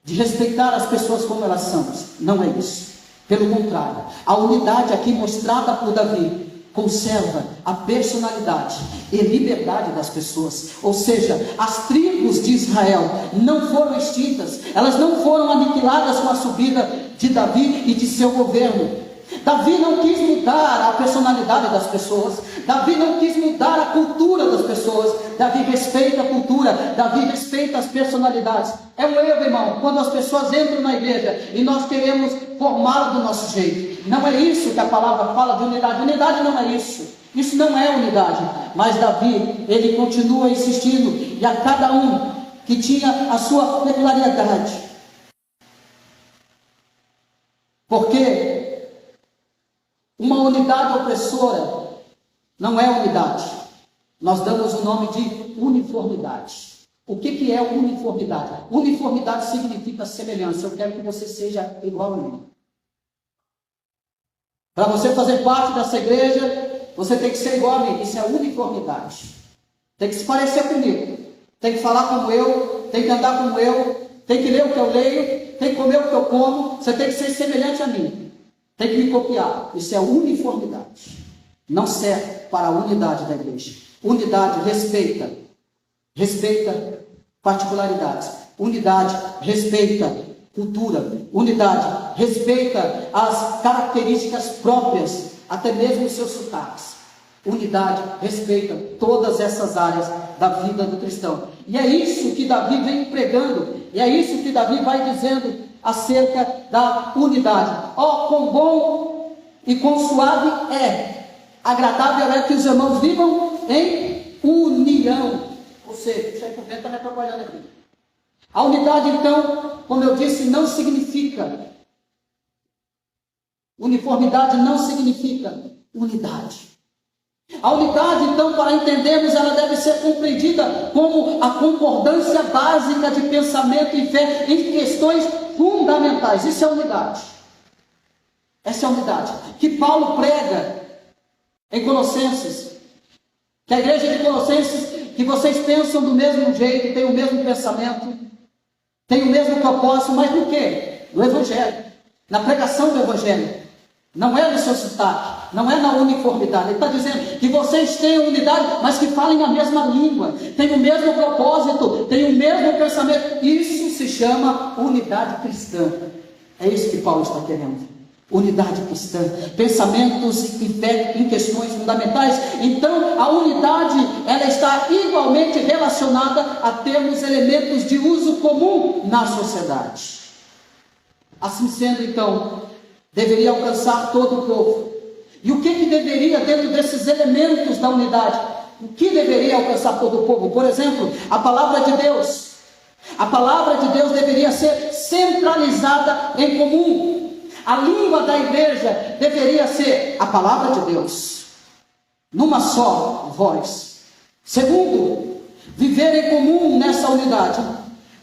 de respeitar as pessoas como elas são. Não é isso. Pelo contrário, a unidade aqui mostrada por Davi conserva a personalidade e liberdade das pessoas. Ou seja, as tribos de Israel não foram extintas, elas não foram aniquiladas com a subida de Davi e de seu governo. Davi não quis mudar a personalidade das pessoas, Davi não quis mudar a cultura das pessoas. Davi respeita a cultura, Davi respeita as personalidades. É um erro, irmão, quando as pessoas entram na igreja e nós queremos formá-la do nosso jeito. Não é isso que a palavra fala de unidade. Unidade não é isso. Isso não é unidade. Mas Davi, ele continua insistindo, e a cada um que tinha a sua peculiaridade. Porque uma unidade opressora não é unidade. Nós damos o nome de uniformidade. O que é uniformidade? Uniformidade significa semelhança. Eu quero que você seja igual a mim. Para você fazer parte dessa igreja, você tem que ser igual a mim. Isso é uniformidade. Tem que se parecer comigo. Tem que falar como eu. Tem que andar como eu. Tem que ler o que eu leio. Tem que comer o que eu como. Você tem que ser semelhante a mim. Tem que me copiar. Isso é uniformidade. Não serve para a unidade da igreja. Unidade respeita particularidades. Unidade respeita cultura. Unidade respeita as características próprias, até mesmo os seus sotaques. Unidade respeita todas essas áreas da vida do cristão. E é isso que Davi vem pregando. E é isso que Davi vai dizendo acerca da unidade. Ó, quão bom e quão suave é, agradável é que os irmãos vivam em união. Ou seja, deixa eu ver, está me atrapalhando aqui. A unidade, então, como eu disse, não significa uniformidade, não significa unidade. A unidade, então, para entendermos, ela deve ser compreendida como a concordância básica de pensamento e fé em questões fundamentais. Isso é unidade. Essa é a unidade que Paulo prega em Colossenses. Que a igreja de Colossenses, que vocês pensam do mesmo jeito, têm o mesmo pensamento, têm o mesmo propósito, mas no quê? No Evangelho, na pregação do Evangelho. Não é no seu sotaque, não é na uniformidade. Ele está dizendo que vocês têm unidade, mas que falem a mesma língua, têm o mesmo propósito, têm o mesmo pensamento. Isso se chama unidade cristã. É isso que Paulo está querendo. Unidade cristã, pensamentos e fé em questões fundamentais. Então, a unidade, ela está igualmente relacionada a termos elementos de uso comum na sociedade. Assim sendo, então, deveria alcançar todo o povo. E o que deveria, dentro desses elementos da unidade, o que deveria alcançar todo o povo? Por exemplo, a palavra de Deus. A palavra de Deus deveria ser centralizada em comum. A língua da igreja deveria ser a palavra de Deus, numa só voz. Segundo, viver em comum nessa unidade.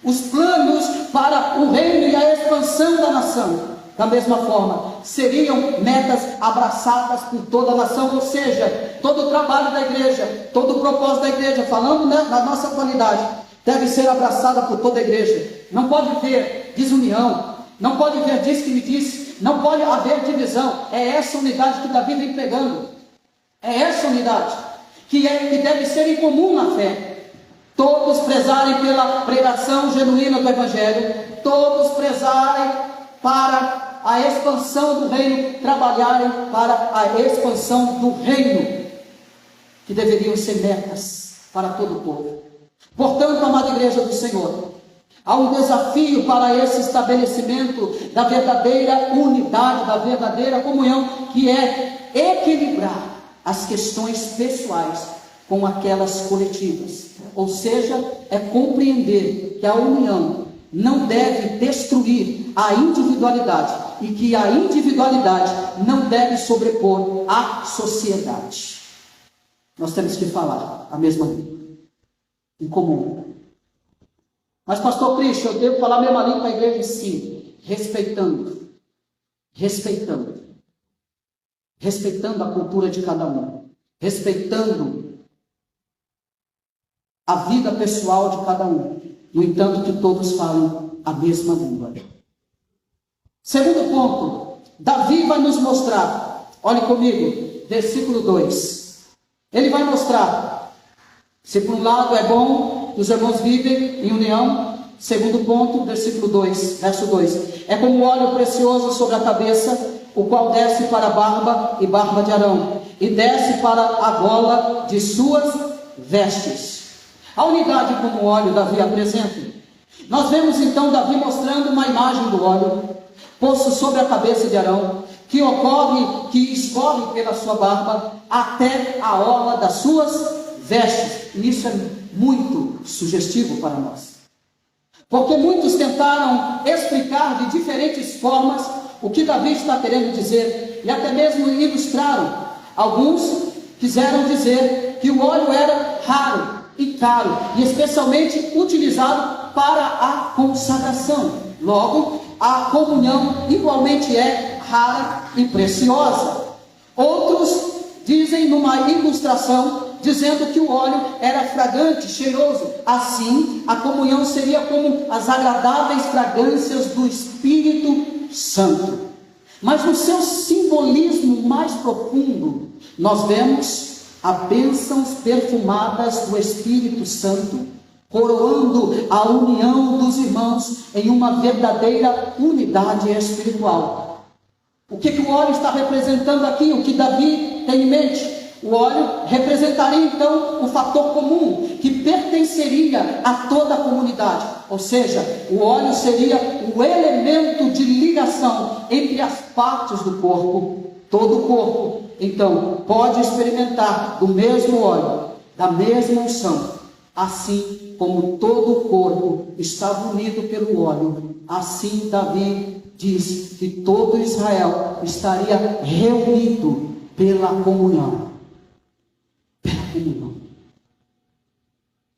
Os planos para o reino e a expansão da nação, da mesma forma, seriam metas abraçadas por toda a nação. Ou seja, todo o trabalho da igreja, todo o propósito da igreja, falando na nossa atualidade, deve ser abraçada por toda a igreja. Não pode haver desunião, não pode haver diz que me disse, não pode haver divisão. É essa unidade que Davi vem pregando. É essa unidade que deve ser em comum na fé. Todos prezarem pela pregação genuína do Evangelho, todos prezarem para a expansão do reino, trabalharem para a expansão do reino, que deveriam ser metas para todo o povo. Portanto, amada igreja do Senhor, há um desafio para esse estabelecimento da verdadeira unidade, da verdadeira comunhão, que é equilibrar as questões pessoais com aquelas coletivas. Ou seja, é compreender que a união não deve destruir a individualidade e que a individualidade não deve sobrepor a sociedade. Nós temos que falar a mesma língua. em comum. Mas, pastor Cristo, eu devo falar a mesma língua com a igreja? Sim, respeitando a cultura de cada um, respeitando a vida pessoal de cada um, no entanto que todos falam a mesma língua. Segundo ponto, Davi vai nos mostrar, olhe comigo, versículo 2, ele vai mostrar, se por um lado é bom que os irmãos vivem em união. Segundo ponto, versículo 2, verso 2, é como óleo precioso sobre a cabeça, o qual desce para a barba e barba de Arão, e desce para a gola de suas vestes. A unidade como óleo Davi apresenta. Nós vemos então Davi mostrando uma imagem do óleo posto sobre a cabeça de Arão, que escorre pela sua barba até a orla das suas vestes. E isso é muito sugestivo para nós, porque muitos tentaram explicar de diferentes formas o que Davi está querendo dizer, e até mesmo ilustraram. Alguns quiseram dizer que o óleo era raro e caro, e especialmente utilizado para a consagração. Logo, a comunhão igualmente é rara e preciosa. Outros dizem numa ilustração, dizendo que o óleo era fragante, cheiroso. Assim, a comunhão seria como as agradáveis fragrâncias do Espírito Santo. Mas no seu simbolismo mais profundo, nós vemos as bênçãos perfumadas do Espírito Santo, coroando a união dos irmãos em uma verdadeira unidade espiritual. O que o óleo está representando aqui? O que Davi tem em mente? O óleo representaria então o fator comum que pertenceria a toda a comunidade, ou seja, o óleo seria o elemento de ligação entre as partes do corpo. Todo o corpo então pode experimentar do mesmo óleo, da mesma unção, assim como todo o corpo estava unido pelo óleo. Assim Davi diz que todo Israel estaria reunido pela comunhão.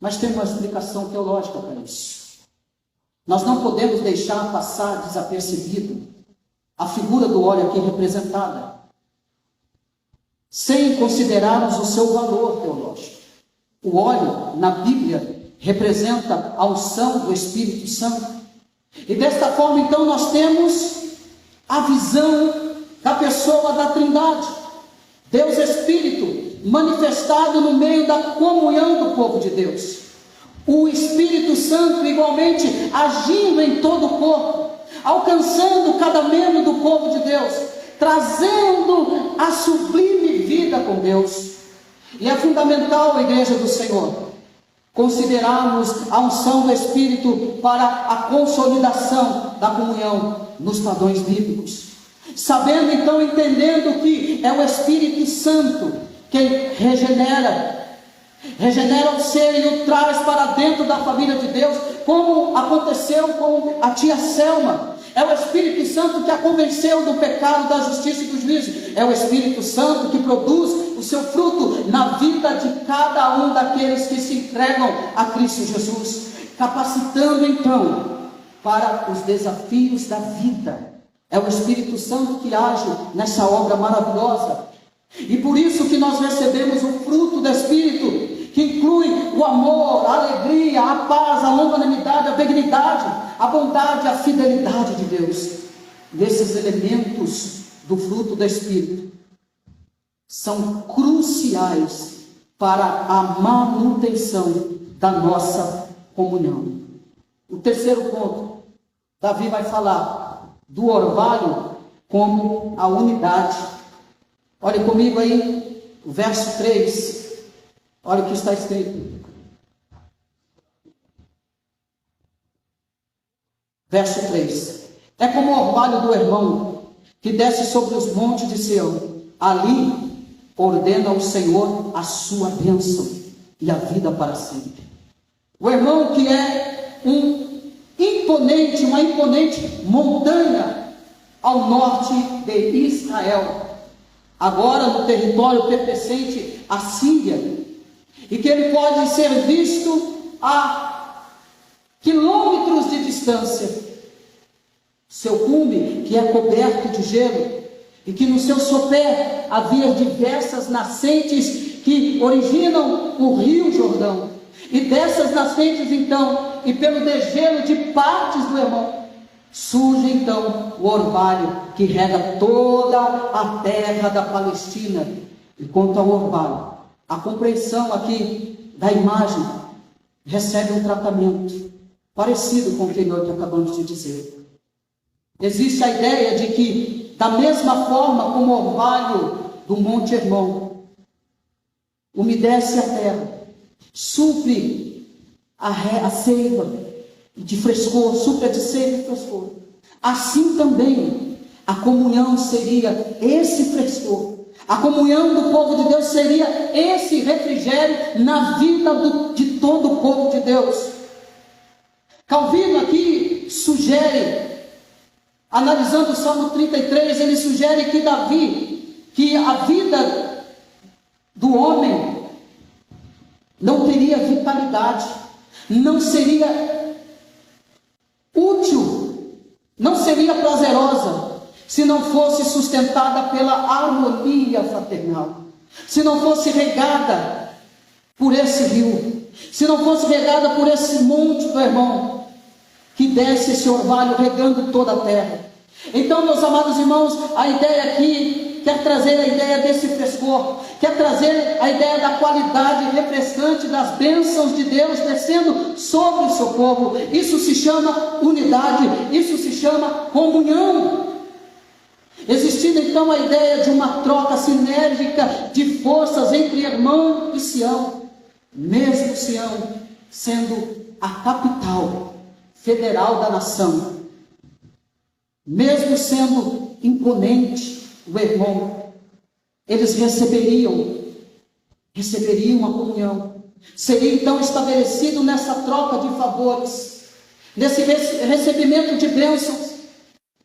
Mas tem uma explicação teológica para isso. Nós não podemos deixar passar desapercebido a figura do óleo aqui representada, sem considerarmos o seu valor teológico. O óleo, na Bíblia, representa a unção do Espírito Santo. E desta forma, então, nós temos a visão da pessoa da Trindade. Deus Espírito manifestado no meio da comunhão do povo de Deus. O Espírito Santo igualmente agindo em todo o corpo, alcançando cada membro do povo de Deus, trazendo a sublime vida com Deus. E é fundamental, igreja do Senhor, considerarmos a unção do Espírito para a consolidação da comunhão nos padrões bíblicos. Sabendo então, entendendo que é o Espírito Santo quem regenera o ser e o traz para dentro da família de Deus, como aconteceu com a tia Selma. É o Espírito Santo que a convenceu do pecado, da justiça e do juízo. É o Espírito Santo que produz o seu fruto na vida de cada um daqueles que se entregam a Cristo Jesus, capacitando então para os desafios da vida. É o Espírito Santo que age nessa obra maravilhosa. E por isso que nós recebemos o fruto do Espírito, que inclui o amor, a alegria, a paz, a longanimidade, a benignidade, a bondade, a fidelidade de Deus. E esses elementos do fruto do Espírito são cruciais para a manutenção da nossa comunhão. O terceiro ponto, Davi vai falar do orvalho como a unidade. Olhe comigo aí, o verso 3, olha o que está escrito. Verso 3, é como o orvalho do irmão que desce sobre os montes de Sião, ali ordena o Senhor a sua bênção e a vida para sempre. O irmão que é uma imponente montanha ao norte de Israel, agora no território pertencente à Síria, e que ele pode ser visto a quilômetros de distância. Seu cume, que é coberto de gelo, e que no seu sopé havia diversas nascentes que originam o rio Jordão. E dessas nascentes, então, e pelo degelo de partes do Hermon, surge então o orvalho que rega toda a terra da Palestina. E quanto ao orvalho, a compreensão aqui da imagem recebe um tratamento parecido com o que nós acabamos de dizer. Existe a ideia de que, da mesma forma como o orvalho do Monte Hermon umedece a terra, supre a seiva de frescor, supre a de seiva e frescor, assim também a comunhão seria esse frescor. A comunhão do povo de Deus seria esse refrigério na vida de todo o povo de Deus. Calvino aqui sugere, analisando o Salmo 33, ele sugere que a vida do homem não teria vitalidade, não seria útil, não seria prazerosa, se não fosse sustentada pela harmonia fraternal, se não fosse regada por esse rio, se não fosse regada por esse monte do Hermon, que desce esse orvalho regando toda a terra. Então, meus amados irmãos, a ideia aqui quer trazer a ideia desse frescor, quer trazer a ideia da qualidade refrescante das bênçãos de Deus descendo sobre o seu povo. Isso se chama unidade, isso se chama comunhão. Existindo então a ideia de uma troca sinérgica de forças entre Hermon e Sião, mesmo Sião sendo a capital federal da nação, mesmo sendo imponente o Hermon, eles receberiam a comunhão. Seria então estabelecido nessa troca de favores, nesse recebimento de bênçãos,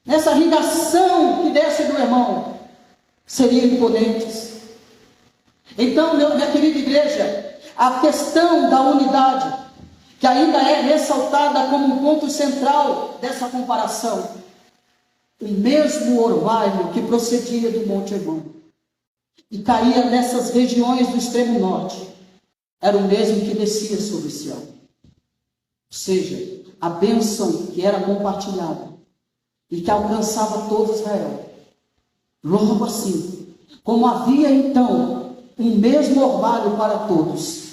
nessa irrigação que desce do Hermon, seriam imponentes. Então, minha querida igreja, a questão da unidade, que ainda é ressaltada como um ponto central dessa comparação, o mesmo orvalho que procedia do Monte Hermon e caía nessas regiões do extremo norte, era o mesmo que descia sobre Sião. Ou seja, a bênção que era compartilhada e que alcançava todo Israel. Logo assim, como havia então um mesmo orvalho para todos,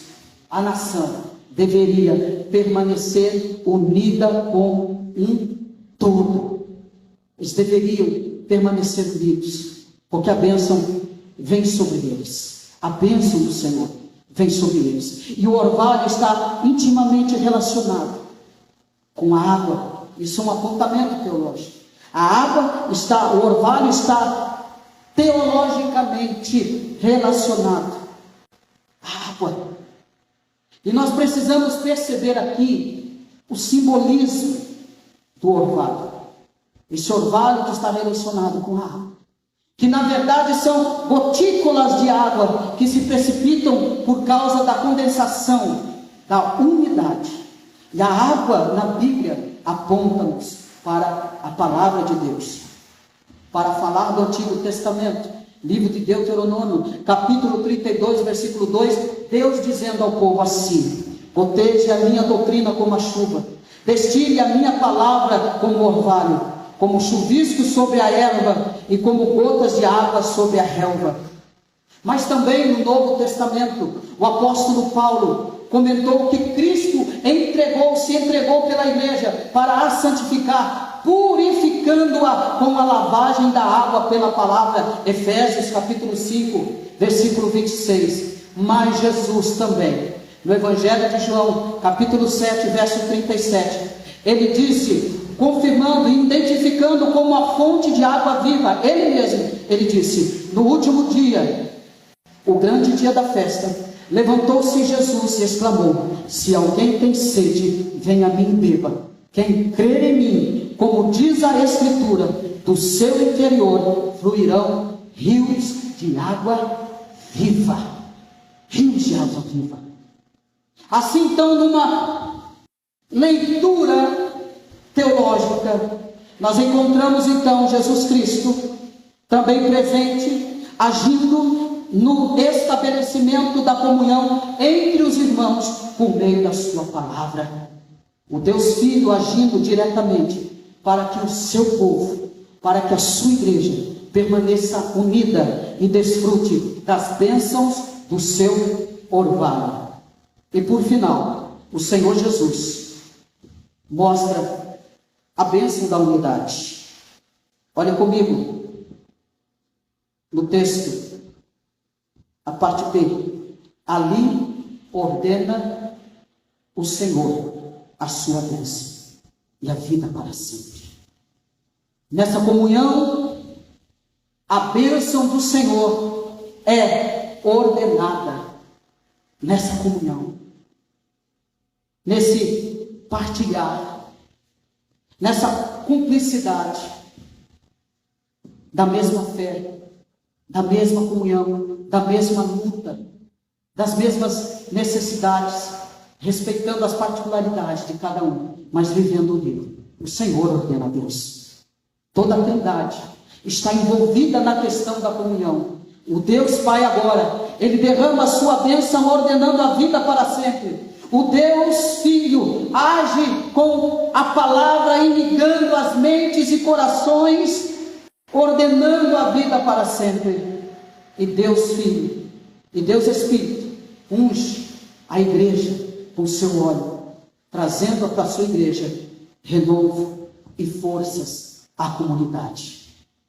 a nação deveria permanecer unida como um todo. Eles deveriam permanecer unidos, porque a bênção vem sobre eles. A bênção do Senhor vem sobre eles. E o orvalho está intimamente relacionado com a água. Isso é um apontamento teológico. O orvalho está teologicamente relacionado à água. E nós precisamos perceber aqui o simbolismo do orvalho. Esse orvalho que está relacionado com a água, que na verdade são gotículas de água que se precipitam por causa da condensação, da umidade. E a água na Bíblia aponta-nos para a palavra de Deus. Para falar do Antigo Testamento, livro de Deuteronômio, capítulo 32, versículo 2, Deus dizendo ao povo assim: proteja a minha doutrina como a chuva, destile a minha palavra como orvalho, como chuvisco sobre a erva e como gotas de água sobre a relva. Mas também no Novo Testamento, o apóstolo Paulo comentou que Cristo se entregou pela igreja para a santificar, purificando-a com a lavagem da água pela palavra. Efésios capítulo 5, versículo 26. Mas Jesus também, no Evangelho de João, capítulo 7, verso 37, ele disse, confirmando e identificando como a fonte de água viva, ele disse, no último dia, o grande dia da festa, levantou-se Jesus e exclamou: se alguém tem sede, venha a mim e beba. Quem crer em mim, como diz a Escritura, do seu interior fluirão rios de água viva. Rios de água viva. Assim, então, numa leitura teológica, nós encontramos então Jesus Cristo também presente, agindo no estabelecimento da comunhão entre os irmãos por meio da sua palavra. O Deus Filho agindo diretamente para que o seu povo, para que a sua igreja permaneça unida e desfrute das bênçãos do seu orvalho. E por final, o Senhor Jesus mostra a bênção da unidade. Olha comigo no texto, a parte B. Ali ordena o Senhor a sua bênção e a vida para sempre. Nessa comunhão, a bênção do Senhor é ordenada. Nessa comunhão, nesse partilhar, nessa cumplicidade da mesma fé, da mesma comunhão, da mesma luta, das mesmas necessidades, respeitando as particularidades de cada um, mas vivendo unido. O Senhor ordena a Deus. Toda a Trindade está envolvida na questão da comunhão. O Deus Pai agora, Ele derrama a sua bênção ordenando a vida para sempre. O Deus Filho age com a palavra irrigando as mentes e corações, ordenando a vida para sempre. E Deus Filho e Deus Espírito unge a igreja com seu óleo, trazendo para a sua igreja renovo e forças à comunidade.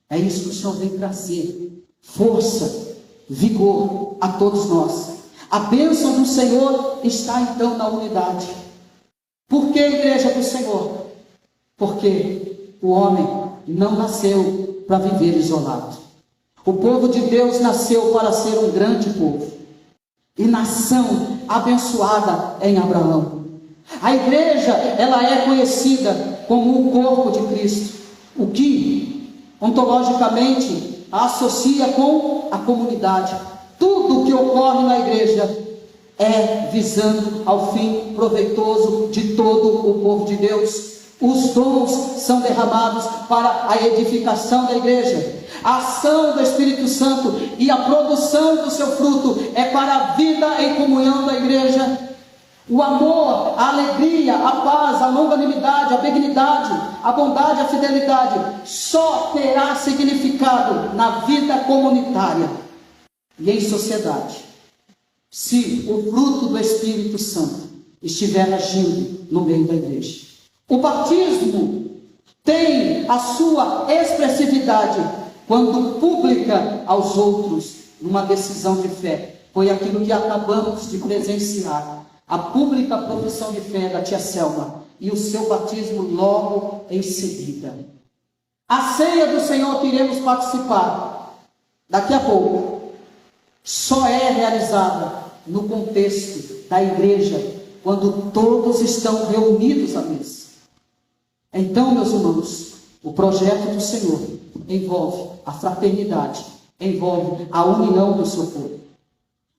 É isso que o Senhor vem trazer. Força, vigor a todos nós. A bênção do Senhor está então na unidade. Por que a igreja do Senhor? Porque o homem não nasceu para viver isolado. O povo de Deus nasceu para ser um grande povo e nação abençoada em Abraão. A igreja, ela é conhecida como o corpo de Cristo, o que ontologicamente a associa com a comunidade. Tudo que ocorre na igreja é visando ao fim proveitoso de todo o povo de Deus. Os dons são derramados para a edificação da igreja. A ação do Espírito Santo e a produção do seu fruto é para a vida em comunhão da igreja. O amor, a alegria, a paz, a longanimidade, a benignidade, a bondade, a fidelidade só terá significado na vida comunitária e em sociedade se o fruto do Espírito Santo estiver agindo no meio da igreja. O batismo tem a sua expressividade quando pública aos outros numa decisão de fé. Foi aquilo que acabamos de presenciar. A pública profissão de fé da tia Selma e o seu batismo logo em seguida. A ceia do Senhor que iremos participar daqui a pouco só é realizada no contexto da igreja, quando todos estão reunidos à mesa. Então, meus irmãos, o projeto do Senhor envolve a fraternidade, envolve a união do seu povo.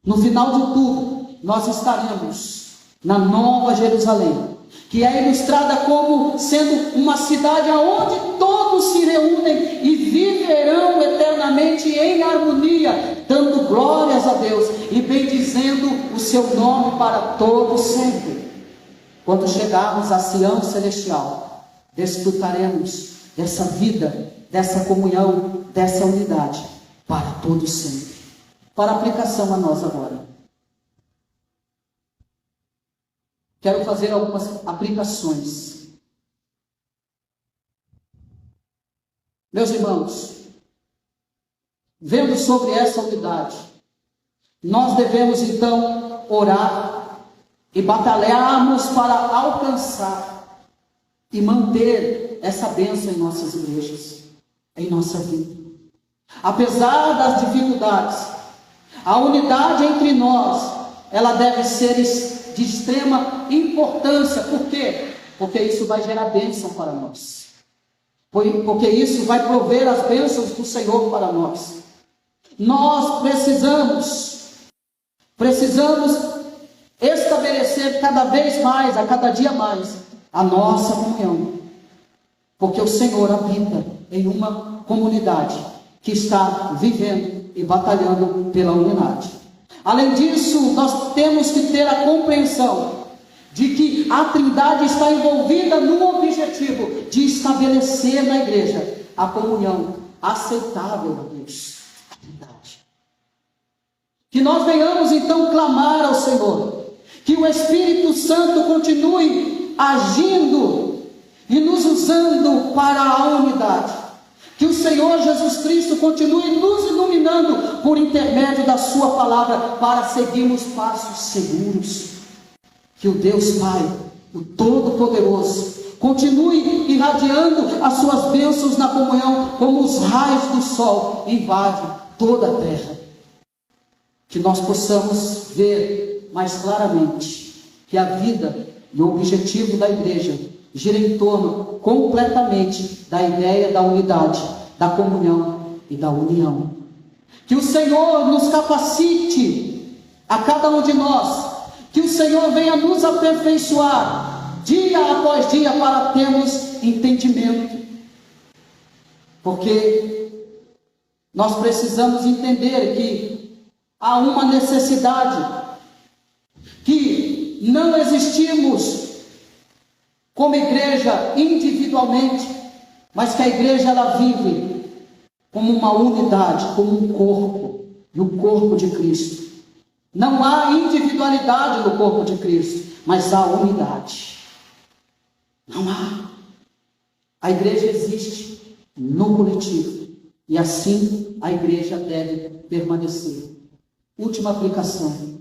No final de tudo, nós estaremos na Nova Jerusalém, que é ilustrada como sendo uma cidade onde todos se reúnem e viverão eternamente em harmonia, dando glórias a Deus e bendizendo o seu nome para todos sempre. Quando chegarmos a Sião Celestial, desfrutaremos dessa vida, dessa comunhão, dessa unidade para todos sempre. Para aplicação a nós agora. Quero fazer algumas aplicações. Meus irmãos, vendo sobre essa unidade, nós devemos então orar e batalharmos para alcançar e manter essa bênção em nossas igrejas, em nossa vida. Apesar das dificuldades, a unidade entre nós, ela deve ser de extrema importância. Por quê? Porque isso vai gerar bênção para nós. Porque isso vai prover as bênçãos do Senhor para nós. Nós precisamos estabelecer fortalecer cada vez mais, a cada dia mais, a nossa comunhão. Porque o Senhor habita em uma comunidade que está vivendo e batalhando pela unidade. Além disso, nós temos que ter a compreensão de que a Trindade está envolvida no objetivo de estabelecer na igreja a comunhão aceitável a Deus. A Trindade. Que nós venhamos então clamar ao Senhor, que o Espírito Santo continue agindo e nos usando para a unidade. Que o Senhor Jesus Cristo continue nos iluminando por intermédio da sua palavra para seguirmos passos seguros. Que o Deus Pai, o Todo-Poderoso, continue irradiando as suas bênçãos na comunhão como os raios do sol invadem toda a terra. Que nós possamos ver mais claramente que a vida e o objetivo da igreja gira em torno completamente da ideia da unidade, da comunhão e da união. Que o Senhor nos capacite, a cada um de nós, que o Senhor venha nos aperfeiçoar, dia após dia, para termos entendimento. Porque nós precisamos entender que há uma necessidade, que não existimos como igreja individualmente, mas que a igreja ela vive como uma unidade, como um corpo, e o corpo de Cristo. Não há individualidade no corpo de Cristo, mas há unidade. Não há. A igreja existe no coletivo, e assim a igreja deve permanecer. Última aplicação,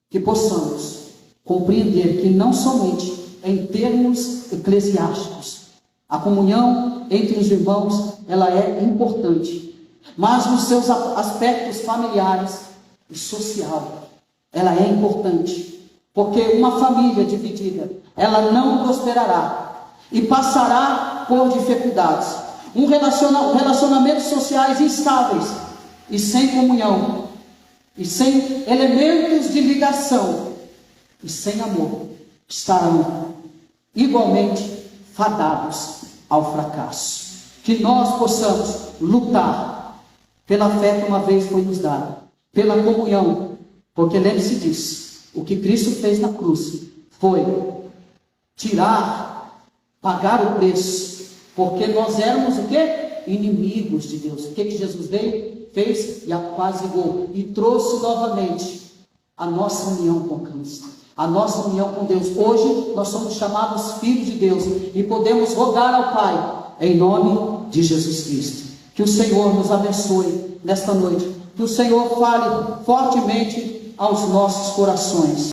que possamos compreender que não somente em termos eclesiásticos, a comunhão entre os irmãos, ela é importante, mas nos seus aspectos familiares e social, ela é importante, porque uma família dividida, ela não prosperará e passará por dificuldades. Relacionamentos sociais instáveis e sem comunhão, e sem elementos de ligação, e sem amor, estarão igualmente fadados ao fracasso. Que nós possamos lutar pela fé que uma vez foi nos dada, pela comunhão, porque lembre-se disso, o que Cristo fez na cruz foi tirar, pagar o preço, porque nós éramos o quê? Inimigos de Deus. O que Jesus veio, fez e apaziguou, e trouxe novamente a nossa união com Cristo, a nossa união com Deus. Hoje nós somos chamados filhos de Deus e podemos rogar ao Pai em nome de Jesus Cristo. Que o Senhor nos abençoe nesta noite, que o Senhor fale fortemente aos nossos corações.